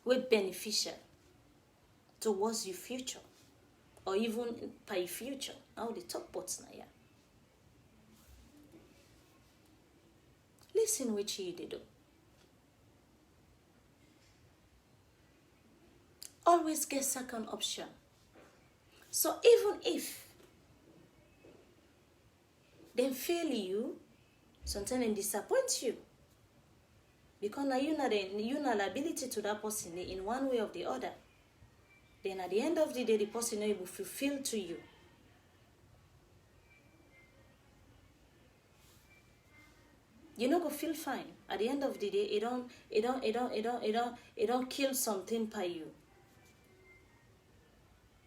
We're beneficial towards your future. Or even by your future. Now they talk about now, yeah. Listen what you do. Always get second option. So even if they fail you, sometimes they disappoint you. Because now you're not liability to that person in one way or the other. Then at the end of the day, the person will be fulfilled to you. You not go feel fine. At the end of the day, it don't kill something by you.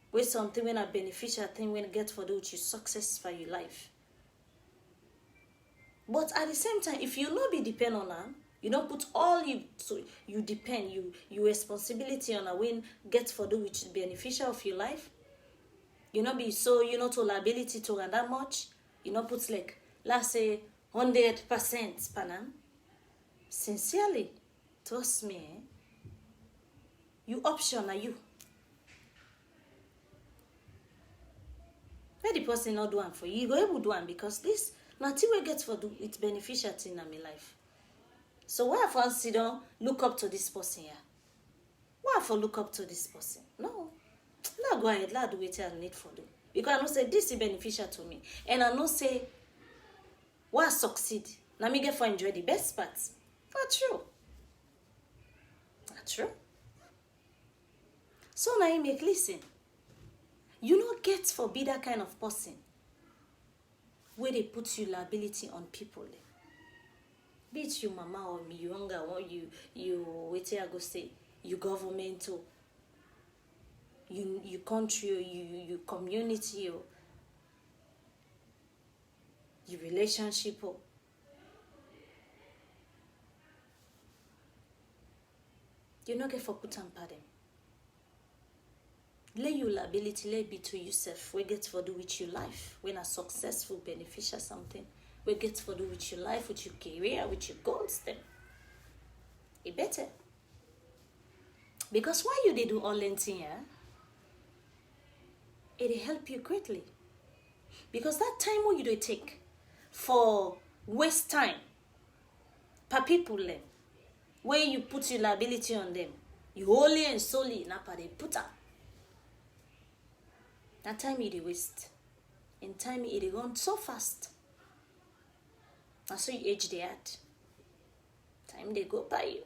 With something when a beneficial thing when get for those you success for your life. But at the same time, if you not be depend on her, you don't put all you depend, you responsibility on her when get for those which is beneficial of your life. You not be so you not to liability to her that much. You not put like let's say 100% panam. Sincerely, trust me. You option are you. Let the person not do one for you. You go able to do one because this nothing we get for do it's beneficial thing in my life. So why if I sit down, look up to this person here? Why if I look up to this person? No. Let go ahead, let do what I need for do. Because I know say this is beneficial to me. And I know say why I succeed. Now me get for enjoy the best parts. Not true. Not true. So now you make listen. You not get for be that kind of person where they put you liability on people. Be it your mama or me, you younger or you wait I go say you government or you country or you community or your relationship or you not get for put and pardon. Let your liability, let be to yourself. We get for do with your life. When a successful, beneficial something, we get for do with your life, with your career, with your goals then. It better. Because why you did do all anything here, it'll help you greatly. Because that time what you do take for waste time per people them, where you put your liability on them, you wholly and solely not they put up. That time you do waste. In time, it run so fast. And so you age the heart. Time they go by you.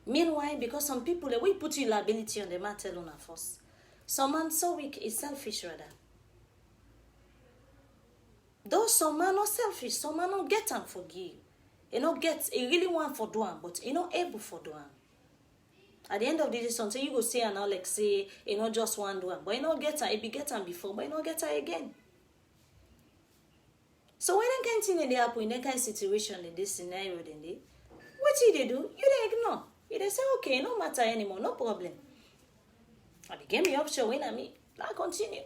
Meanwhile, because some people, we put you liability on the matter alone at first. Some man so weak is selfish rather. Though some man not selfish, some man not get and forgive. He not get, he really want for do am, but he not able for do am. At the end of the day, something you go say and all like say, he not just one do am, but he not get her, he be get am before, but he not get her again. So when they can't thing they happen in that kind of situation in this scenario, then they, what they do? You they ignore. You they say, okay, no matter anymore, no problem. And they give me option when I mean, I continue.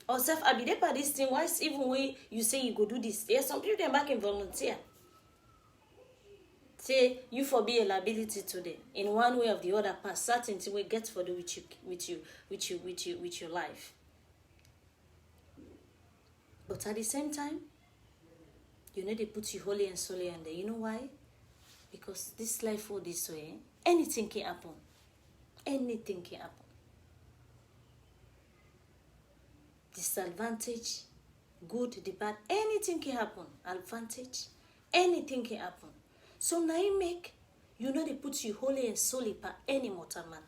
Or self, I be there for this thing. Why even when you say you go do this? There's some people them back in volunteer. Say you for be a liability to them in one way or the other. Past certain thing we get for do with your life. But at the same time, you know they put you wholly and solely under. You know why? Because this life all this way, anything can happen. Anything can happen. Disadvantage, good, the bad, anything can happen. Advantage, anything can happen. So now you make, you know they put you wholly and solely per any mortal man.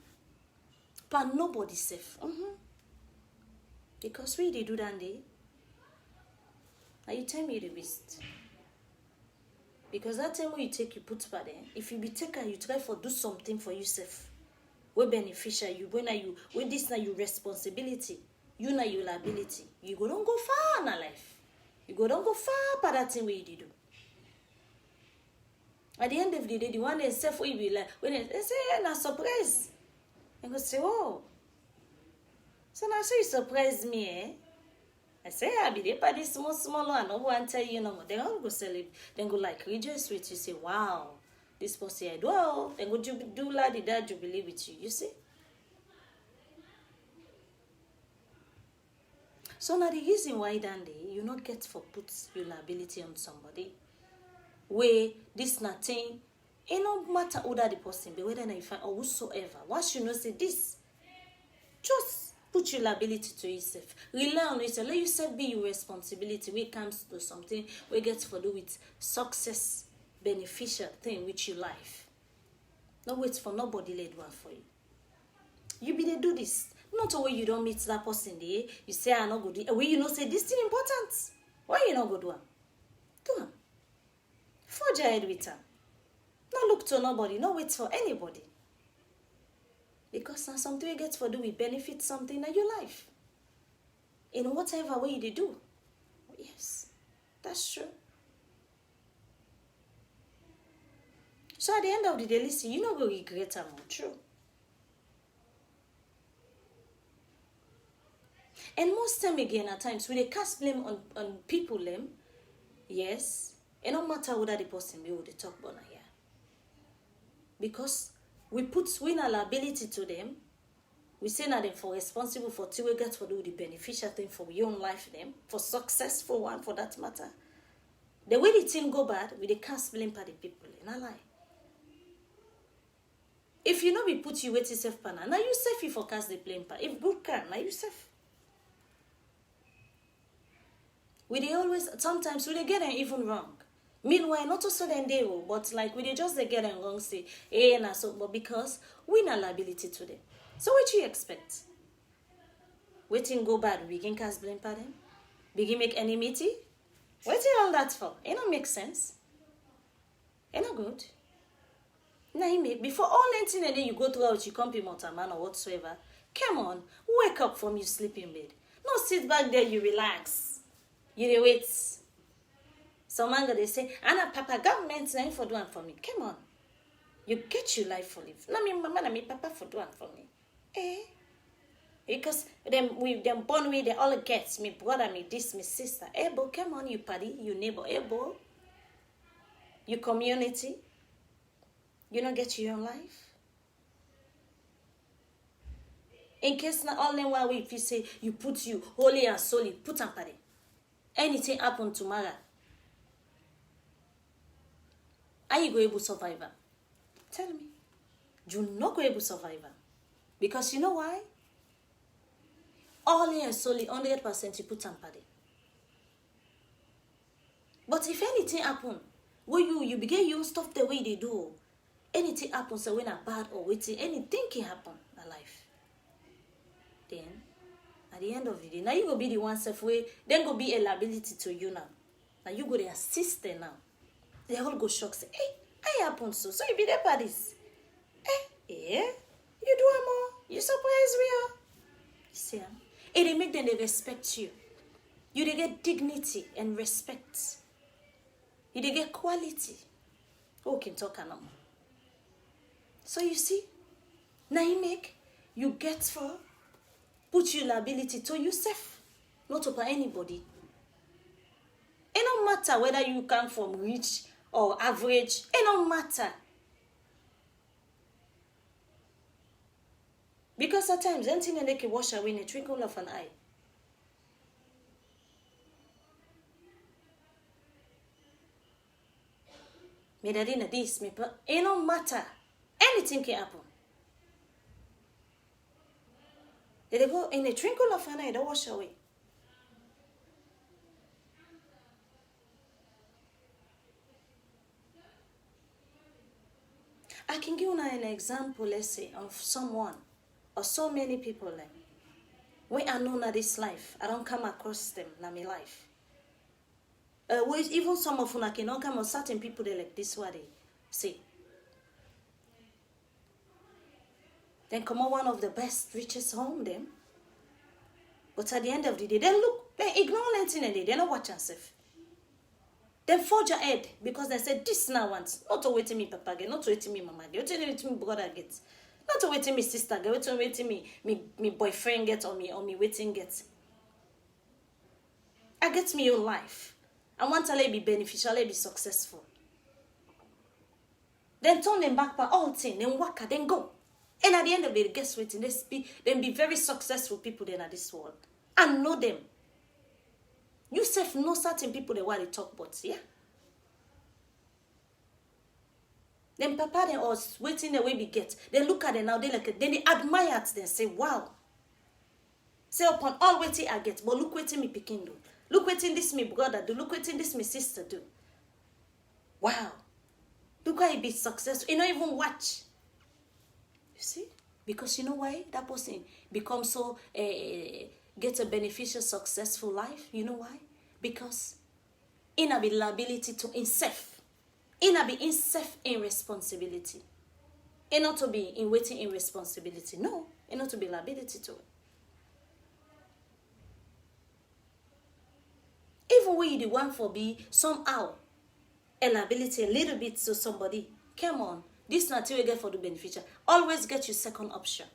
Per nobody safe. Because we they do that day. Now you tell me the best. Because that time when you take, you put per there. If you be taken, you try for do something for yourself. We beneficial you, when this now your responsibility, you know your liability. You go don't go far in life. You go don't go far by that thing where you do. At the end of the day, the one that self will be like, when they say, na surprise. And go say, oh. So now so you surprise me, eh? I say, I be there by this small one. No one tell you no more. Then all go celebrate. Then go like rejoice with you. Say, wow, this person I do well. Then go do la the dad jubilee with you. You see? So now the reason why then you not get for put your liability on somebody. Where this nothing, it no matter who that the person be, whether you find or whosoever. Once you know say this, just put your liability to yourself. Rely on yourself. Let yourself be your responsibility when it comes to something we get to do with success, beneficial thing with your life. Not wait for nobody led one for you. You be there do this. Not a way you don't meet that person there. You say I not go do it. Way you know say this thing important. Why you not go do it? Do it. Forge ahead with her. Not look to nobody. Not wait for anybody. Because now something you get for do we benefit something in your life. In whatever way they do. Yes. That's true. So at the end of the day, listen, you not go regret them. True. And most time again, at times, when they cast blame on people, them, yes, it no matter whether the person be who they talk about here. Because we a liability to them, we say that them for responsible for till we get for do the beneficial thing for your own life, them, for successful one for that matter. The way the thing go bad, we they cast blame by the people, and I lie. If you know we put you with yourself, now you safe you forecast the blame pa. If good can, now you safe. We they always, sometimes we they get them even wrong. Meanwhile, not also then they will, but like we they just they get them wrong, say, na so, but because we not liability to them. So what you expect? Waiting go bad, we can cast blame for them? Begin make enmity? Waiting all that for? It don't make sense. It not good. Now you make, before all anything and then you go through out, you come to mortal man or whatsoever. Come on, wake up from your sleeping bed. No sit back there, you relax. You dey wait. Some man they say, Anna Papa, government name for doing for me. Come on. You get your life for live. No me mama na me papa for doing for me. Eh? Because them born with they all get me brother, me this, me sister. Eh, but come on, you party, you neighbor, eh, boy. Your community. You don't get your own life. In case not all in one way, if you say you put you wholly and solely, put on party. Anything happen tomorrow, are you going able to survive? Tell me. You're not going able to survive. Because you know why? Only and solely 100% you put somebody. But if anything happen, when you begin use stuff the way they do, anything happens, so when a bad or waiting, anything can happen in life. Then, at the end of the day, now you go be the one self way, then go be a liability to you now. Now you go the assistant now. They all go shock, say, hey, I happen so you be there for this. Yeah, you do more. You surprise me, oh. You see, it make them they respect you. You they get dignity and respect. You they get quality. Who can talk now? So you see, now you make you get for put your liability to yourself, not to anybody. It don't matter whether you come from rich or average. It don't matter. Because at times, anything they can wash away in a twinkle of an eye. Me that in this, me but it don't matter. Anything can happen. They go in a twinkle of an eye, they wash away. I can give you an example, let's say, of someone or so many people like when I know in this life, I don't come across them in my life. Even some of them I cannot come on certain people they like this what they say. Then come on one of the best, richest home them. But at the end of the day, they look, they ignore anything and they don't watch themselves. Then forge ahead because they said this now once. Not to wait me papa get, not to wait me mama get, not to wait me brother get, not to wait me sister get, not to wait me boyfriend get or me waiting get. I get me your life. I want to be beneficial, be successful. Then turn them back by all things, then work, then go. And at the end of the day, guess what? Then be very successful people then at this world. And know them. You self know certain people the way they talk about, yeah? Then papa then was waiting the way we get. They look at it now, then they admire it, then say, wow. Say upon all waiting I get, but look waiting me picking do. Look waiting this me brother do. Look waiting this me sister do. Wow. Look how he be successful. You don't even watch. You see? Because you know why? That person becomes so, gets a beneficial, successful life. You know why? Because in a liability to himself. In a be himself in responsibility. And not to be in waiting in responsibility. No. And not to be liability to it. Even when you the one for be somehow a liability a little bit to somebody. Come on. This not you get for the beneficial. Always get your second option.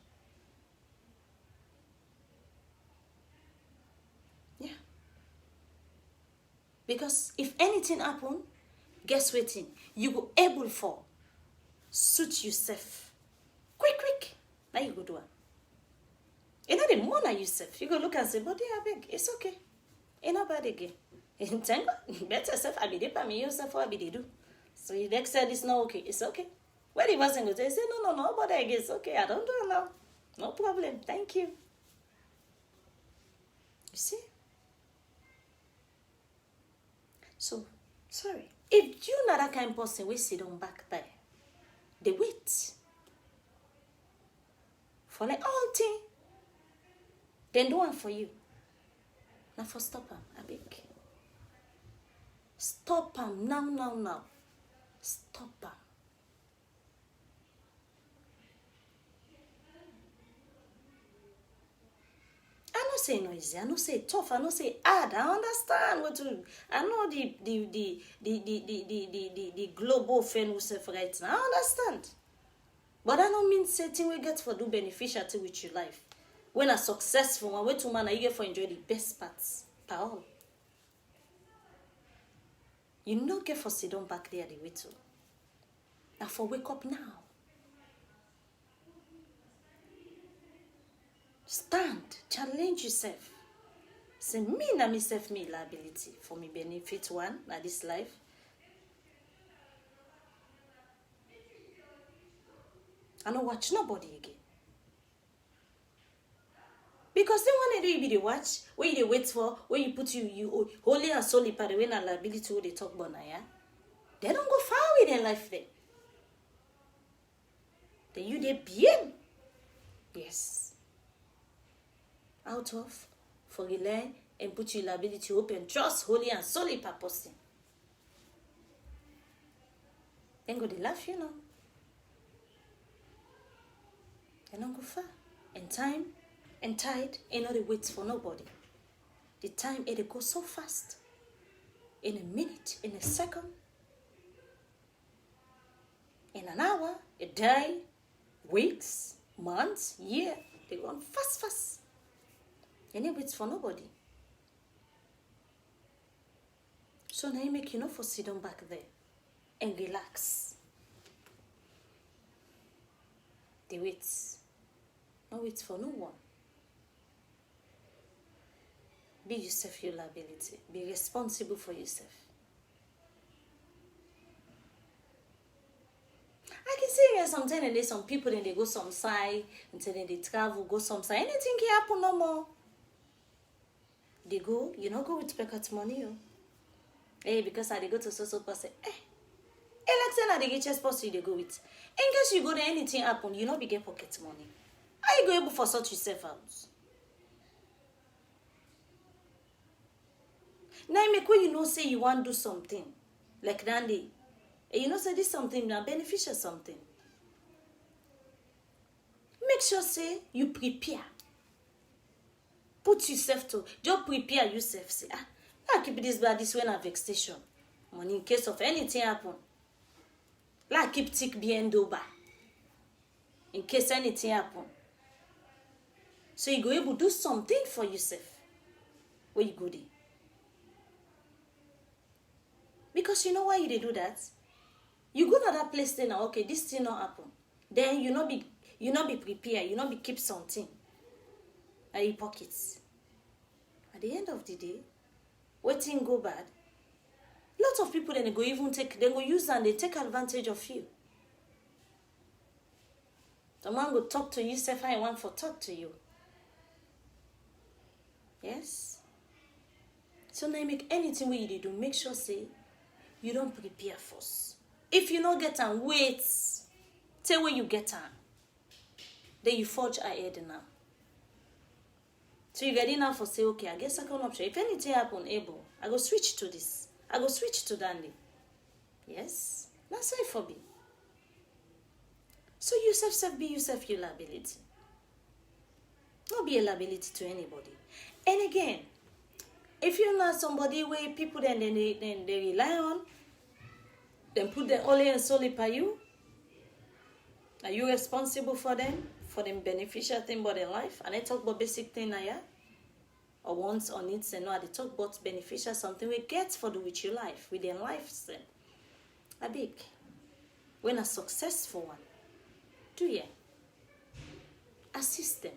Yeah. Because if anything happen, guess waiting. You go able for suit yourself. Quick. Now you go do it. You know the more than yourself. You go look and say, but yeah, beg. It's okay. Ain't nobody again. In time, better self, I be there by me yourself, I be they do. So you next said it's not okay. It's okay. When he wasn't good, they said, no, but I guess okay, I don't do it now. No problem. Thank you. You see? So, sorry. If you're not that kind of person, we sit on back there. They wait. For like all thing. Then do one for you. Now for stop him, I beg. Stop him now. Stop him. I don't say noisy, I don't say tough, I don't say hard. I understand what to do. I know the global fan who say right now. I understand. But I don't mean setting we get for do beneficial to with your life. When a successful one, way to man, you get for enjoy the best parts. Per all. You no get for sit down back there the way to. Now for wake up now. Stand, challenge yourself. Say me na myself me liability for me benefit one at this life. I don't watch nobody again. Because they want to do you be the watch, where you wait for, where you put you holy and solely by the way na liability who they talk about now, yeah? They don't go far with their life there. Then you they bien. Yes. Out of for rely and put your liability open, trust holy and solely purpose. Then go they laugh, you know. They don't go far. And time and tide ain't not wait for nobody. The time it goes so fast. In a minute, in a second, in an hour, a day, weeks, months, year, they go on fast. And it waits for nobody. So now you make you know for sit down back there and relax. They wait. No wait for no one. Be yourself your liability. Be responsible for yourself. I can see here sometimes and there's some people and they go some side until then they travel, go some side. Anything can happen no more. They go, you know, go with pocket money. Oh. Hey, because I they go to so person. Like say na they get chest person they go with. In case you go there, anything happen, you know be get pocket money. How you go able for sort yourself out? Now make when you know say you want to do something like that day, and you know say this something now beneficial something. Make sure say you prepare. Put yourself to just prepare yourself. Say I keep this bad this way na vexation. Money in case of anything happen. Like keep tick bien doba. In case anything happen. So you go able to do something for yourself. Where you go there. Because you know why you do that? You go to that place then okay, this thing not happen. Then you not be prepared, you not be keep something in your pockets. At the end of the day, when things go bad, lots of people then they go use and they take advantage of you. The man go talk to you, say I want for talk to you. Yes? So now you make anything where you do, make sure say you don't prepare first. If you don't get on, wait. Tell where you get on. Then you forge ahead now. So you get in now for say, okay, I guess I can option. If anything happen, I go switch to this. I go switch to that. Yes? That's how it for me. So yourself be yourself your liability. Not be a liability to anybody. And again, if you're not somebody where people then they rely on, then put them only and solely by you. Are you responsible for them beneficial thing about their life? And I talk about basic thing now, yeah? Or wants or needs and no, they talk about beneficial something we get for the with your life, with their lifestyle. A big. When a successful one, do you? Assist them.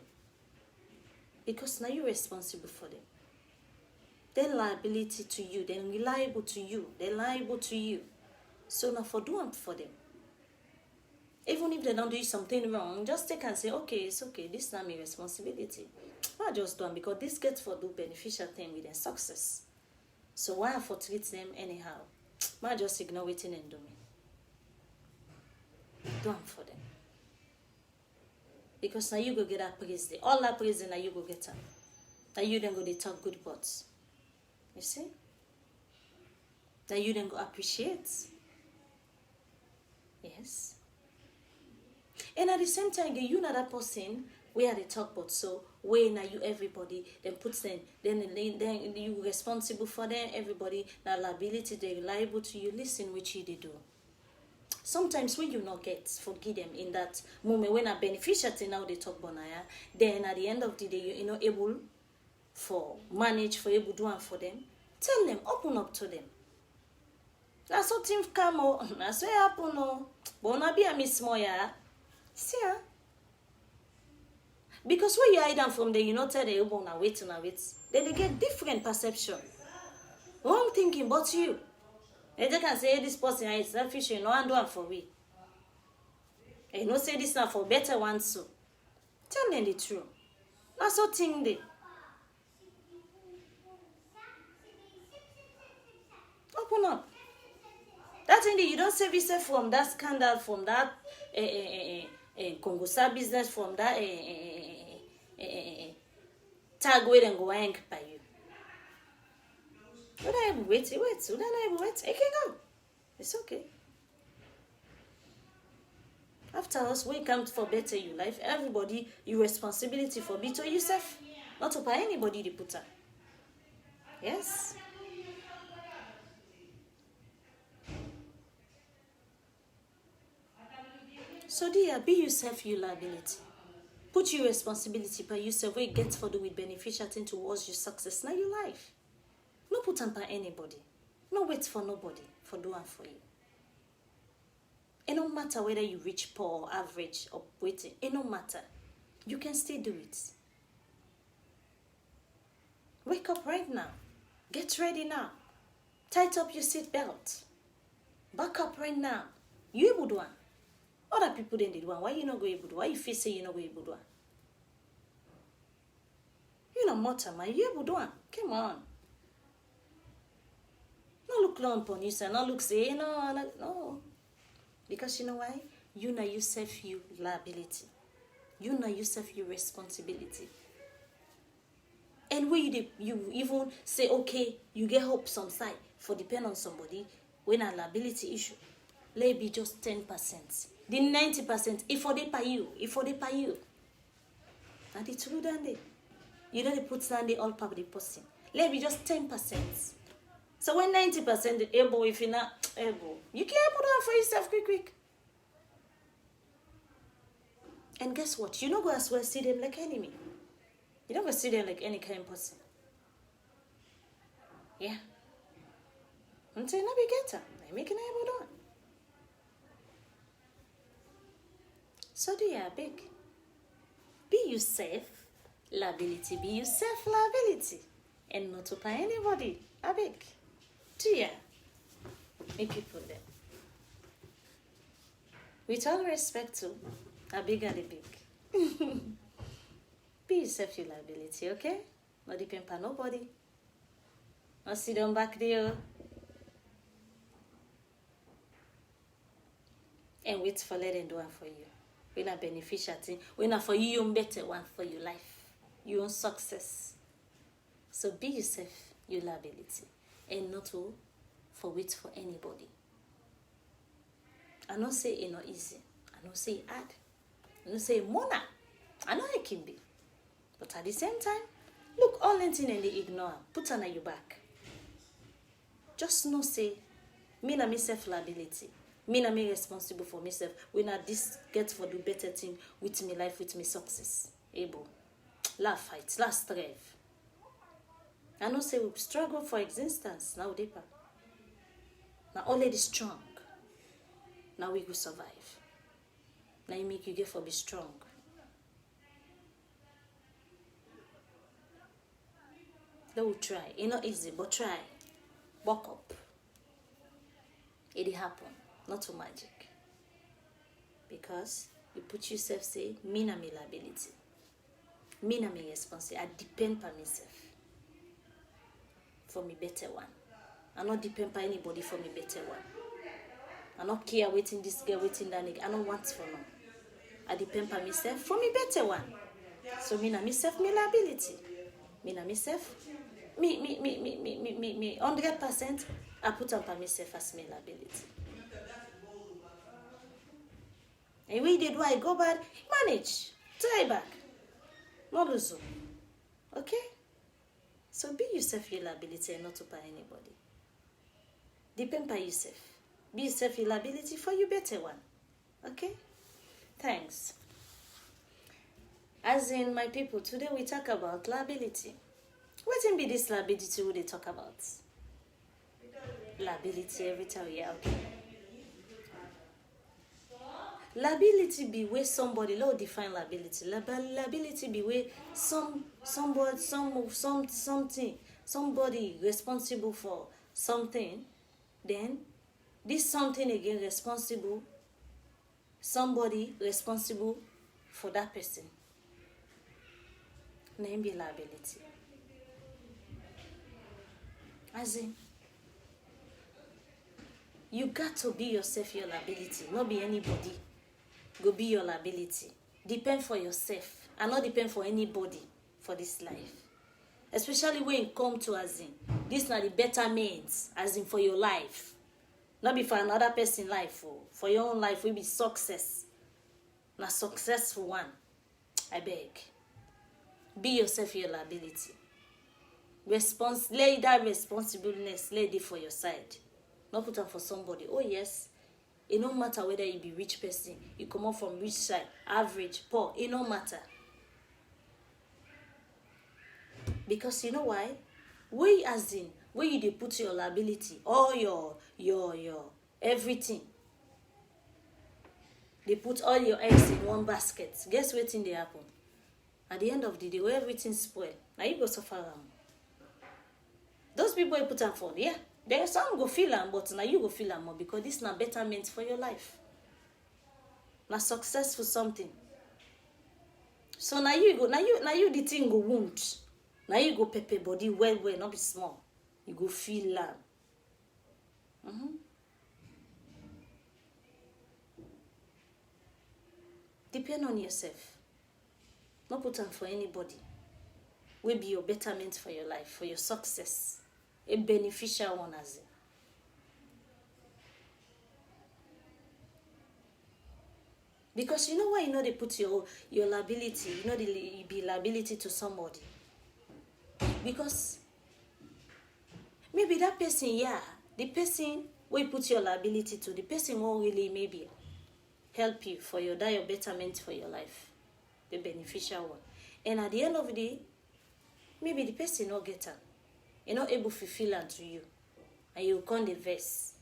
Because now you're responsible for them. They're liability to you, they're reliable to you, they're liable to you. So now for doing for them. Even if they don't do something wrong, just take and say, okay, it's okay, this is not my responsibility. I just do it because this gets for do beneficial thing with their success. So why I for treat them anyhow? I just ignore it and do me. Do it for them. Because now you go get that praise there. All that praise now you go get them. Now you then go they talk good words. You see? Now you then go appreciate. Yes. And at the same time, you know that person where they talk about so where now you everybody then puts them then you responsible for them everybody now liability they liable to you listen which you they do. Sometimes when you not get forgive them in that moment when a beneficial thing now they talk about then at the end of the day you're not able for manage for able to do for them. Tell them, open up to them. That's what things come out. That's what happen. But not be a miss more, yeah. See, yeah. Because when you hide them from there, you not tell them, oh, now wait. Then they get different perception. Wrong thinking about you. And they can say, hey, this person is selfish, you know, and do it for we. And you know, say this now for better ones, so. Tell them the truth. That's so thing there. Open up. That thing that you don't save yourself from that scandal, from that Congosa business, from that tag wait and go hang by you. You don't have wait. You don't have wait. It can go. It's okay. After us, we come for better you life. Everybody, your responsibility for better yourself. Not to pay anybody the putter. Yes? So dear, be yourself your liability. Put your responsibility by yourself where you get for do with beneficial thing towards your success. Now your life. No put on by anybody. No wait for nobody for doing for you. It no matter whether you rich, poor, or average, or waiting. It no matter. You can still do it. Wake up right now. Get ready now. Tight up your seatbelt. Back up right now. You able to do it. Other people then did one. Why you not go able to do? Why you feel say you not go able to do? You know matter, man. You able to do it. Come on. No look long upon you, sir. No look say no. Because you know why? You know yourself your liability. You know yourself your responsibility. And when you even say, okay, you get help some side for depend on somebody when a liability issue, let it be just 10%. The 90%, if for they pay you. And the true than they. You don't put down the all part of the person. Let it be just 10%. So when 90% able, if you're not able, you can able to for yourself quick. And guess what? You're not going to as well see them like enemy. You're not going to see them like any kind of person. Yeah. Until you be getter. They make an able done. So do you big? Be yourself, liability. Be yourself, liability. And not to pay anybody. I beg. Do you? Make people there. With all respect to, I big and the big. Be yourself your liability, okay? Not depend on nobody. Not sit down back there. And wait for let them do it for you. We're not beneficial thing. We're not for you own better one for your life. Your own success. So be yourself your liability. And not to for wait for anybody. I don't say it's not easy. I don't say it hard. I don't say mona. I know it can be. But at the same time, look all anything and they ignore. Put on your back. Just no say, me na myself liability. Me na me responsible for myself. When I this get for do better thing with me life, with me success. Able. La fight, la strive. I know say we struggle for existence now deeper. Now already strong. Now we will survive. Now you make you get for be strong. They will try. It's not easy, but try. Walk up. It'll happen. Not too magic. Because you put yourself say, me na me liability. Me na me responsibility. I depend on myself. For me better one. I not depend on anybody for me better one. I not care waiting this girl, waiting that nigga. I don't want for no. I depend on myself for me better one. So me na myself, me liability. Me na myself, me 100%, I put up on myself as my liability. And we did why go bad, manage, try back. Not lose. Okay? So be yourself your liability and not to pay anybody. Depend on yourself. Be yourself your liability for you better one. Okay? Thanks. As in my people, today we talk about liability. What can be this liability we they talk about? Liability every time we are okay. Liability be where somebody, Lord define liability. Liability be where somebody responsible for something, then this something again responsible, somebody responsible for that person. name be liability. As in, you got to be yourself your liability, not be anybody. Go be your liability. Depend for yourself and not depend for anybody for this life. Especially when it come to as in, this not the betterment as in for your life. Not be for another person's life, for your own life will be success. Not successful one. I beg. Be yourself your liability. Lay that responsibility, lay it for your side. Not put on for somebody. Oh yes. It no matter whether you be rich person, you come out from rich side, average, poor, it no matter. Because you know why? Where you dey put your liability, all your everything. They put all your eggs in one basket. Guess what thing they happen? At the end of the day, where everything spoil, now you go suffer am. Those people you put them for, yeah. There's some go feel them, but now you go feel them more because this is not betterment for your life. Not success for something. So now you the thing go wound. Now you go pepper body well, not be small. You go feel them. Depend on yourself. Not put them for anybody. Will be your betterment for your life, for your success. A beneficial one as it. Because you know why they put your liability, they be liability to somebody. Because maybe that person, the person will put your liability to, the person won't really maybe help you for your betterment for your life. The beneficial one. And at the end of the day, maybe the person not get her. You're not able to fulfill unto you. And you can't invest.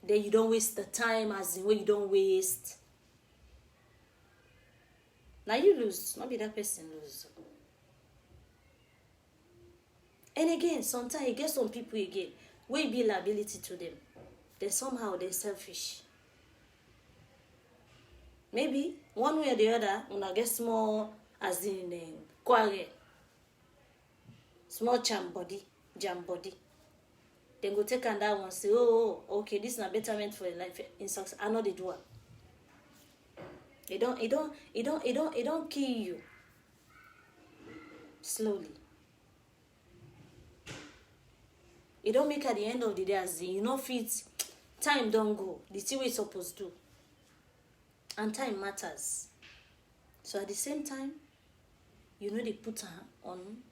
Then you don't waste the time as in way you don't waste. Now you lose. Not be that person lose. And again, sometimes you get some people again, will be liability to them. Then somehow they're selfish. Maybe one way or the other, when I get small as in quarrel. Small jam body. Then go take and that one say, oh, okay, this is a betterment for your life in success. I know they do it. It don't kill you. Slowly. It don't make at the end of the day as in, fit time don't go. The thing we're supposed to. And time matters. So at the same time, they put her on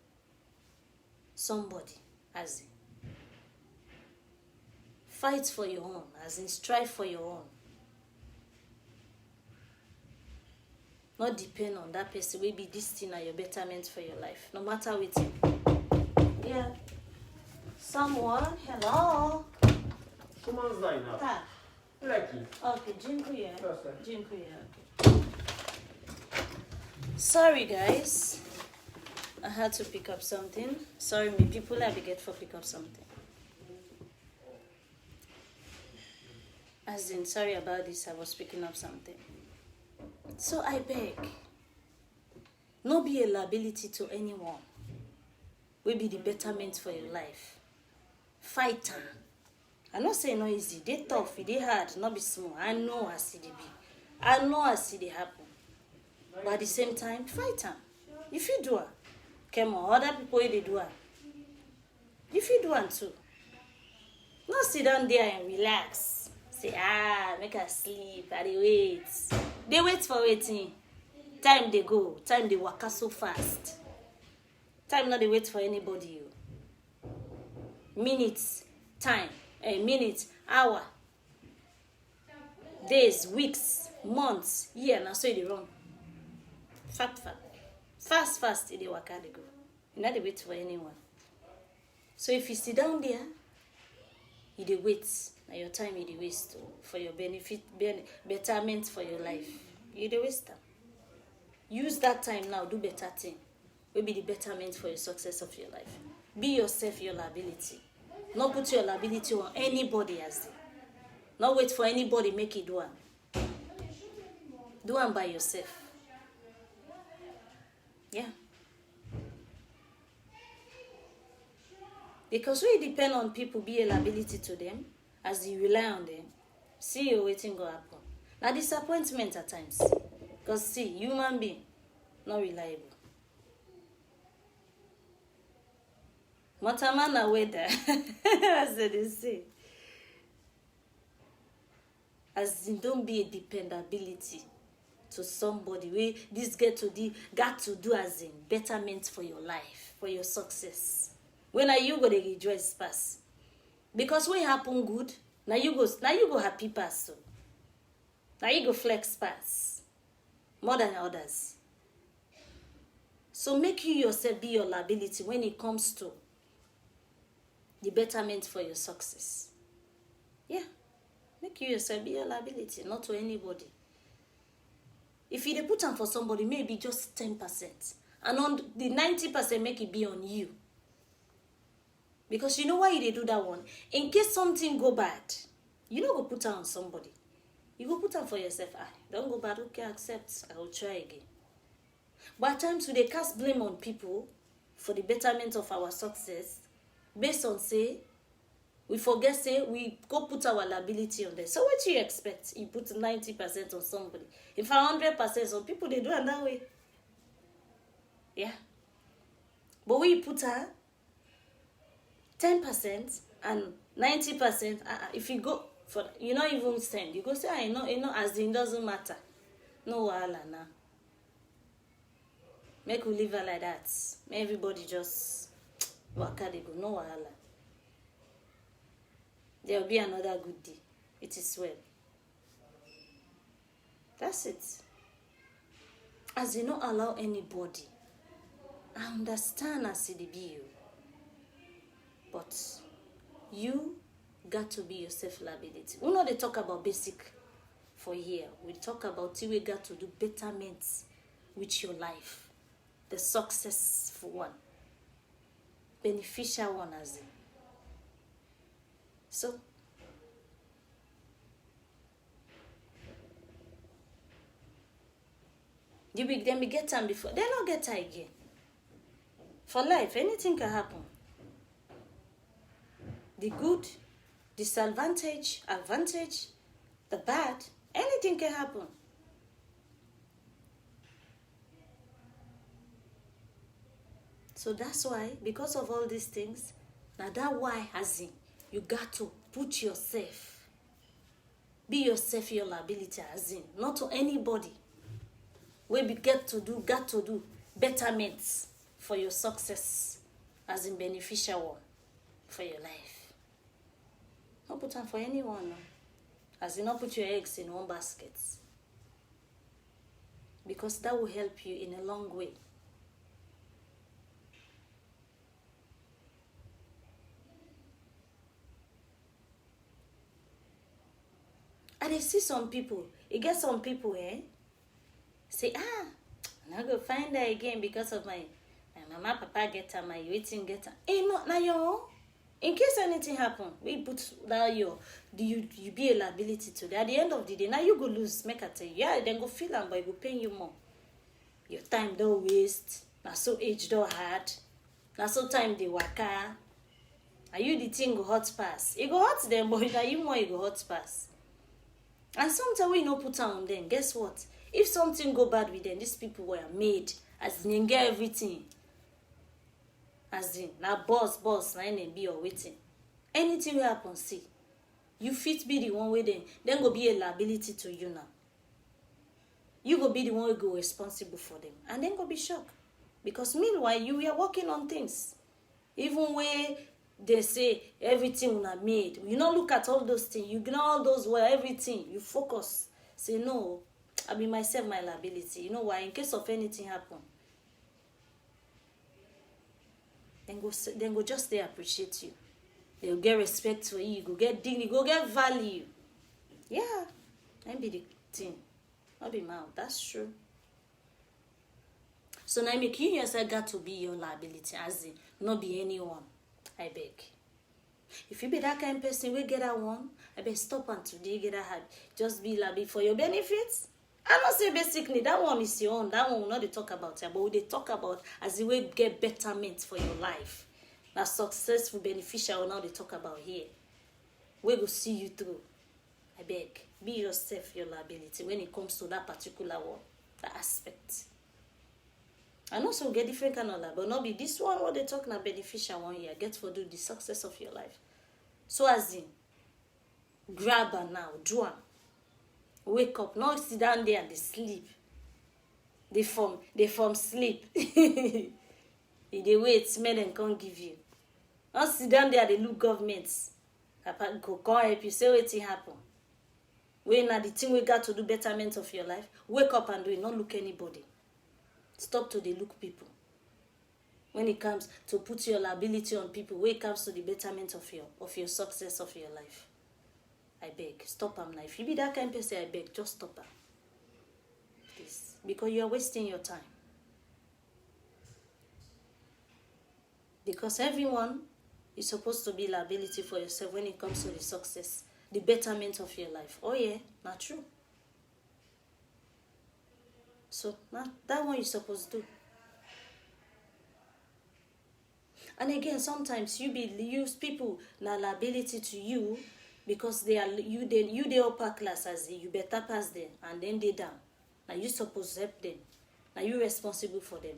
somebody as in fight for your own, as in strive for your own. Not depend on that person. Will be this thing or your betterment for your life. No matter what. Yeah. Someone, hello. Someone's line now. Tak. Leki. Okay, dziękuję. Proszę. Dziękuję. Okay. Sorry guys. I had to pick up something. Sorry me people, I get for pick up something. As in, sorry about this, I was picking up something. So I beg, no be a liability to anyone. Will be the betterment for your life. Fight time. I not say no easy. They tough, they hard, not be small. I know I see they be. I know I see they happen. But at the same time, fight time. If you do it, come on, other people they do it. If you do it too. Not sit down there and relax. Say, make her sleep. I dey wait. They wait for waiting. Time they go. Time they waka so fast. Time not they wait for anybody. Minutes, time, minute, hour, days, weeks, months, year. Now so they run. Fast, they waka they go. You not they wait for anyone. So if you sit down there, you dey wait. Now your time you dey waste for your benefit, betterment for your life. You dey waste them. Use that time now, do better thing. Will be the betterment for your success of your life. Be yourself your liability. Not put your liability on anybody as it. Not wait for anybody make it do one. Do one by yourself. Yeah. Because we depend on people, be a liability to them, as you rely on them, see you waiting go happen. Now disappointment at times. Because see, human being, not reliable. Matamana weather, as they say. As in, don't be a dependability to somebody. We this got to do as in betterment for your life, for your success. When are you gonna rejoice pass? Because when it happen good, now you go happy pass. So now you go flex pass more than others. So make you yourself be your liability when it comes to the betterment for your success. Yeah. Make you yourself be your liability, not to anybody. If you put on for somebody, maybe just 10%. And on the 90%, make it be on you. Because you know why you do that one? In case something go bad, you don't go put on somebody. You go put on for yourself. Don't go bad, okay, accept. I will try again. But at times, we cast blame on people for the betterment of our success, based on, say, we forget, say, we go put our liability on them. So what do you expect? You put 90% on somebody. If 100% on people, they do it that way. Yeah. But when you put her 10% and 90%, if you go for, you not even send. You go say, I know, as in doesn't matter. No wahala now. Make we leave her like that. Make everybody just waka they go. No wahala. There will be another good day. It is well. That's it. As you don't allow anybody, I understand as it be you. But you got to be your self-liability. We know they talk about basic for here. We talk about you got to do betterments with your life. The successful one. Beneficial one as in. So, them be get time before. They don't get time again. For life, anything can happen. The good, disadvantage, advantage, the bad, anything can happen. So that's why, because of all these things, now that why as in, you got to put yourself, be yourself your liability as in, not to anybody. We got to do betterments for your success as in beneficial one for your life. Not put on for anyone, no. As in not put your eggs in one basket. Because that will help you in a long way. And I see some people, you get some people, say, I'm not going to find her again because of my mama, papa get her, my waiting get her. No, now you in case anything happen, we put that you be a liability to that. At the end of the day, now you go lose, make a tell you, yeah, then go feel them, but it will pay you more. Your time don't waste, now so age don't hard, now so time they waka. Are you the thing go hot pass? It go hot them, but now you more it go hot pass. And sometimes we no put on them. Guess what? If something go bad with them, these people were made as in get everything. As in, now boss, now in be or waiting. Anything will happen, see. You fit be the one with them. Then go be a liability to you now. You go be the one who go responsible for them. And then go be shocked. Because meanwhile, you were working on things. Even where they say everything una made. You not look at all those things. You ignore all those where everything. You focus. Say, no, I be myself, my liability. You know why? In case of anything happen. Then go just they appreciate you. They'll get respect for you. You go get dignity. Go get value. Yeah. That be the thing. Not be mouth. That's true. So now make you yourself got to be your liability. As in, not be anyone. I beg. If you be that kind of person, we get that one. I beg stop and today get that habit. Just be liable for your benefits. I don't say basically that one is your own. That one will not they talk about it, but we they talk about as the way get betterment for your life. Now successful beneficial now they talk about here. We go see you through. I beg, be yourself, your liability when it comes to that particular one, that aspect. And also get different kind of life, but not be this one what they talking about beneficial one here. Get for do the success of your life. So as in, grab her now, do her. Wake up, not sit down there and they sleep. They form sleep. If they wait, smell and can't give you. Not sit down there, they look governments. Go come help you, say what happen. When now the thing we got to do betterment of your life, wake up and do it, not look anybody. Stop to the look people. When it comes to put your liability on people, when it comes to the betterment of your success of your life, I beg, stop them now. If you be that kind of person, I beg, just stop them. Please. Because you are wasting your time. Because everyone is supposed to be liability for yourself when it comes to the success, the betterment of your life. Oh yeah, not true. So that one you're supposed to do. And again, sometimes you use people liability to you because they are you the upper class as you better pass them and then they down. Now you supposed to help them. Now you responsible for them.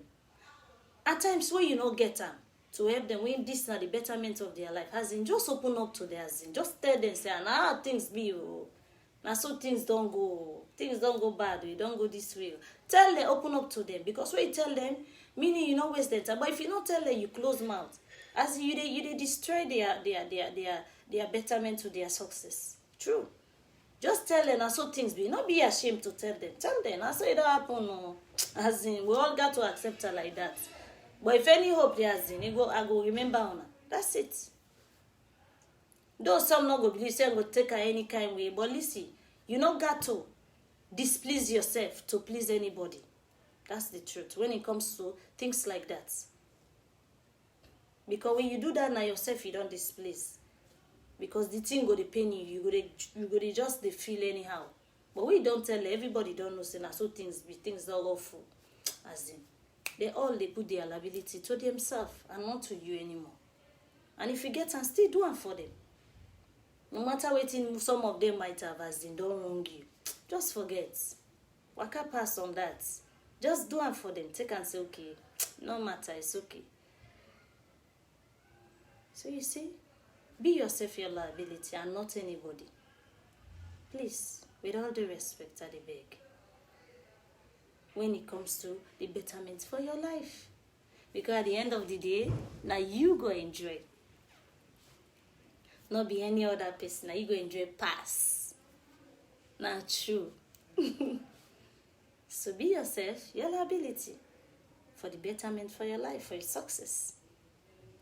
At times when you don't get them to help them when this is not the betterment of their life, as in just open up to their sin. Just tell them say now things be now so things don't go bad, we don't go this way. Tell them, open up to them, because when you tell them, meaning you not waste their time. But if you don't tell them, you close mouth. As you they destroy their betterment to their success. True. Just tell them, and so things be. Not be ashamed to tell them. Tell them, I say it happen. No. As in, we all got to accept her like that. But if any hope there is in, I go remember her. That's it. Though some not go believe, say go take her any kind way. But listen, you not got to displease yourself to please anybody. That's the truth when it comes to things like that. Because when you do that now yourself, you don't displease. Because the thing go to pain you go to just they feel anyhow. But we don't tell everybody don't know say so things don't go full. As in, they put their liability to themselves and not to you anymore. And if you get and still do it for them. No matter what some of them might have as in don't wrong you. Just forget. Waka pass on that. Just do it for them. Take and say, okay, no matter, it's okay. So you see, be yourself your liability and not anybody. Please, with all due respect, I beg. When it comes to the betterment for your life. Because at the end of the day, now you go enjoy. Not be any other person. Now you go enjoy pass. Not true. So be yourself, your liability. For the betterment for your life, for your success.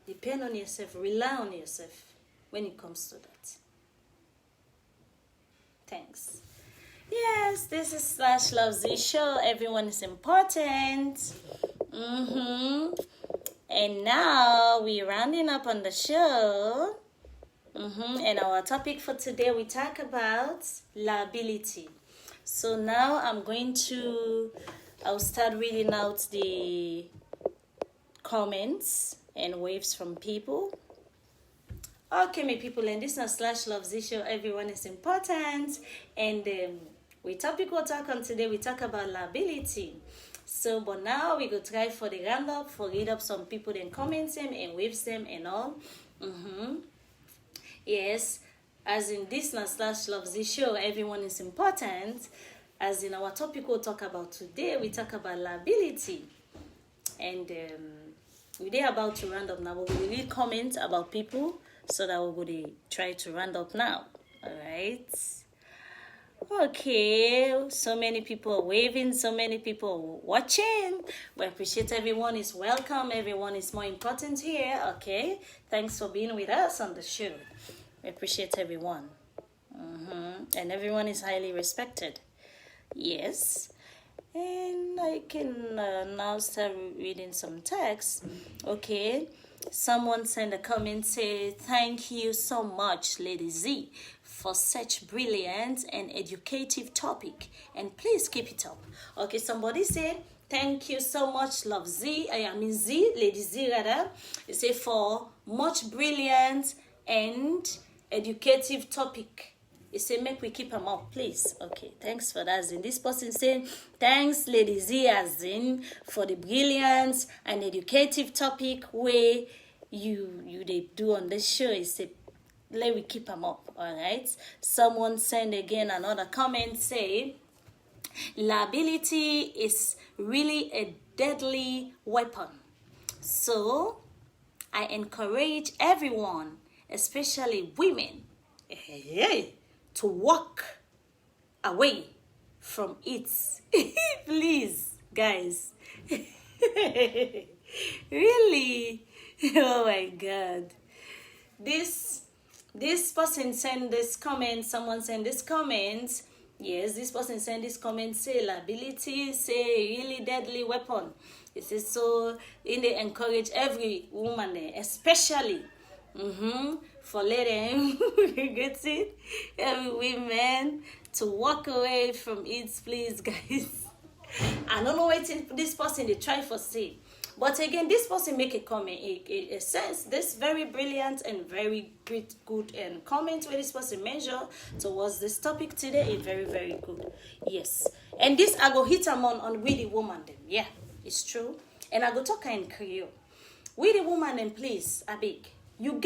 Depend on yourself, rely on yourself when it comes to that. Thanks. Yes, this is Slash Loves the show. Everyone is important. And now we're rounding up on the show. And our topic for today, we talk about liability. So now I'll start reading out the comments and waves from people. Okay, my people, and this is Slash Loves the show. Everyone is important. And we topic we'll talk on today, we talk about liability. So, but now we go try for the roundup, for read up some people, then comment them and waves them and all. Yes, as in this Slash Loves the show, everyone is important. As in our topic we'll talk about today, we talk about liability. And we're about to round up now, but we will read comments about people so that we're going to try to round up now. Alright. Okay, so many people waving, so many people watching. We appreciate everyone is welcome. Everyone is more important here. Okay, thanks for being with us on the show. We appreciate everyone. And everyone is highly respected. Yes. And I can now start reading some text. Okay. Someone sent a comment, say, thank you so much, Lady Z, for such brilliant and educative topic, and please keep it up. Okay, somebody said thank you so much, love Z. Z, Lady Z rather. You say for much brilliant and educative topic. You say make we keep them up, please. Okay, thanks for that, Zin. This person saying thanks, Lady Z, Zin, for the brilliant and educative topic where you they do on the show. You say let we keep them up. All right. Someone send again another comment say liability is really a deadly weapon. So I encourage everyone, especially women, to walk away from it. Please, guys. Really? Oh my God. This person sent this comment. Someone sent this comment. Yes, this person sent this comment. Say liability, say really deadly weapon. It says so. They encourage every woman, especially for letting get it, every women to walk away from it, please, guys. I don't know what this person they try for say. But again, this person make a comment, a sense, this very brilliant and very great, good and comment where this person measure towards this topic today is very, very good. Yes. And this, I go hit them on we the woman them. Yeah, it's true. And I go talk in Creole. We the woman them, please, I beg. You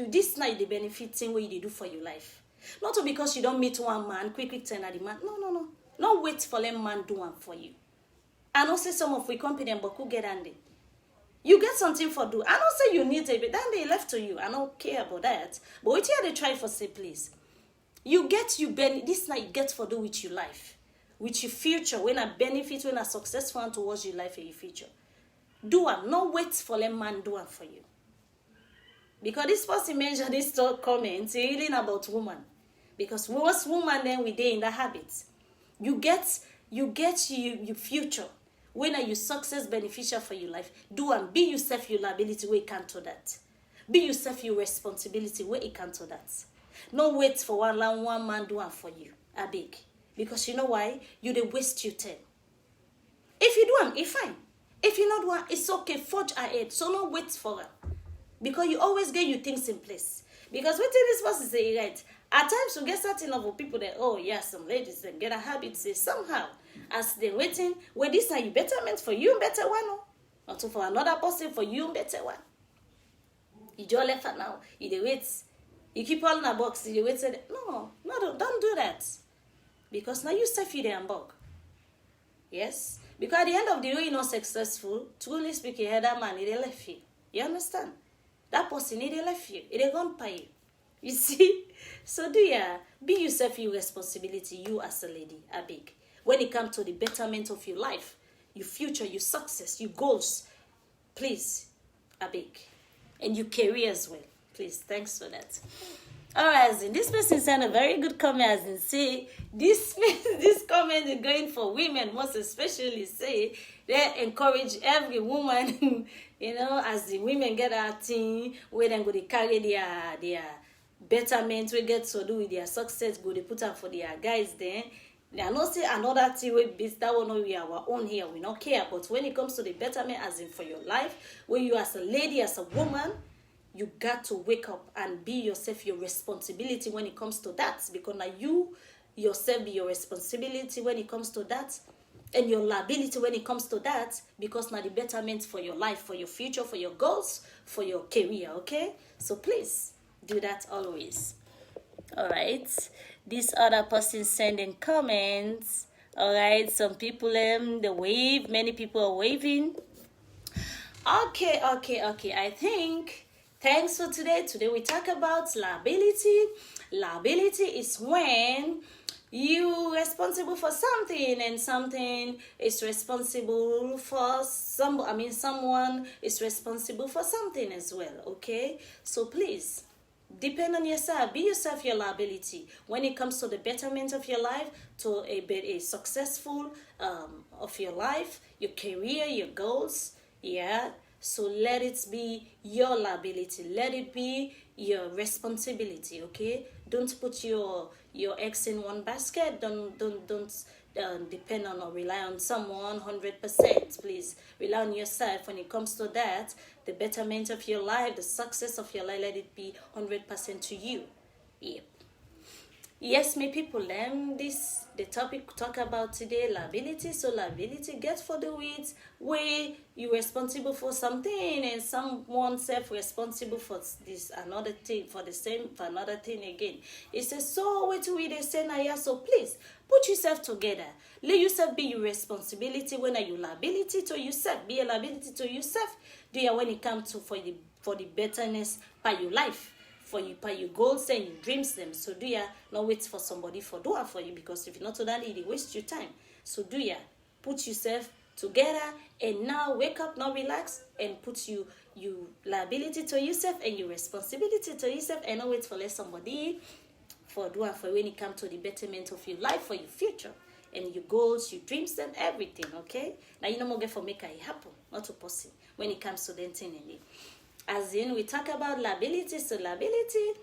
this night the benefiting what you do for your life. Not because you don't meet one man, quick turn at the man. No. Not wait for them man do one for you. I don't say some of we company but who get on you get something for do. I don't say you need it, but then they left to you. I don't care about that. But what here they try for say, please. This night you get for do with your life. With your future. When I benefit, when I successful towards your life and your future. Do one. Not wait for them man do one for you. Because this person mentioned this comment, really about woman. Because most woman then we dey in the habits. You get your future. When are you success beneficial for your life? Do and be yourself your liability where you can to that. Be yourself your responsibility where you can to that. No wait for one man do one for you. I beg. Because you know why? You dey waste your time. If you do them, it's fine. If you not one, it's okay. Forge ahead. So no wait for them. Because you always get your things in place. Because what this person say right. At times you get certain of people that, oh yeah, some ladies then get a habit say somehow as they waiting, well this time you better meant for you better one, or to for another person for you better one. You just left her now. You wait. You keep all in a box. You wait. No, don't do that. Because now you self you the bug. Yes. Because at the end of the day, you're not successful. Truly speaking, that man, he left you. You understand? That person, he left you. He gonna pay you. You see? So be yourself your responsibility, you as a lady, I beg. When it comes to the betterment of your life, your future, your success, your goals, please, I beg. And your career as well. Please, thanks for that. Alright, this person sent a very good comment as in say, this comment is going for women, most especially say, they encourage every woman, as the women get our thing, where they go to carry their betterment, we get to do with their success, go they put up for their guys then. They are not say another thing we based that one we are our own here, we not care. But when it comes to the betterment as in for your life, where you as a lady, as a woman, you got to wake up and be yourself your responsibility when it comes to that. Because now you yourself be your responsibility when it comes to that. And your liability when it comes to that. Because now the betterment for your life, for your future, for your goals, for your career, okay? So please do that always. Alright. This other person sending comments. Alright, some people they wave, many people are waving. Okay. I think thanks for today. Today we talk about liability. Liability is when you responsible for something and something is responsible for someone is responsible for something as well, okay? So please depend on yourself. Be yourself your liability when it comes to the betterment of your life, to a successful of your life, your career, your goals. Yeah. So let it be your liability. Let it be your responsibility. Okay, don't put your eggs in one basket. Don't depend on or rely on someone 100%. Please rely on yourself when it comes to that. The betterment of your life, the success of your life, let it be 100% to you. Yep. Yes, my people, this the topic talk about today, liability. So liability, get for the weeds, where you responsible for something and someone self responsible for this another thing, for the same for another thing again. It says so wait till we they say now, yeah, so please put yourself together. Let yourself be your responsibility. When are you liability to yourself? Be a liability to yourself. Do you when it comes to for the betterness by your life, for your goals and your dreams them. So do ya not wait for somebody for do it for you, because if you're not to that it waste your time. So do ya put yourself together and now wake up, now relax and put you liability to yourself and your responsibility to yourself, and not wait for let somebody for do it for when it comes to the betterment of your life, for your future and your goals, your dreams and everything. Okay, now you no more get for make it happen, not to possible when it comes to the thing and it. As in, we talk about liability. So liability,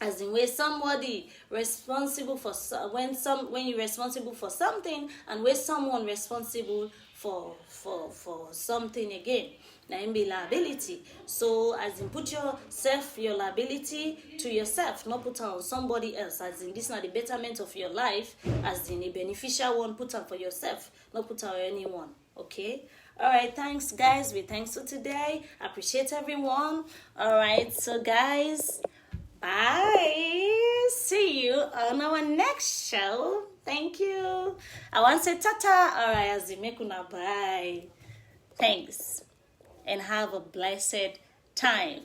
as in where somebody responsible for when you're responsible for something, and where someone responsible for something again. Now it be liability. So as in put your liability to yourself, not put on somebody else. As in this is not the betterment of your life, as in a beneficial one, put on for yourself, not put on anyone. Okay. All right, thanks guys. We thanks for today. Appreciate everyone. All right, so guys, bye. See you on our next show. Thank you. I want to say tata. All right, as you make una bye. Thanks, and have a blessed time.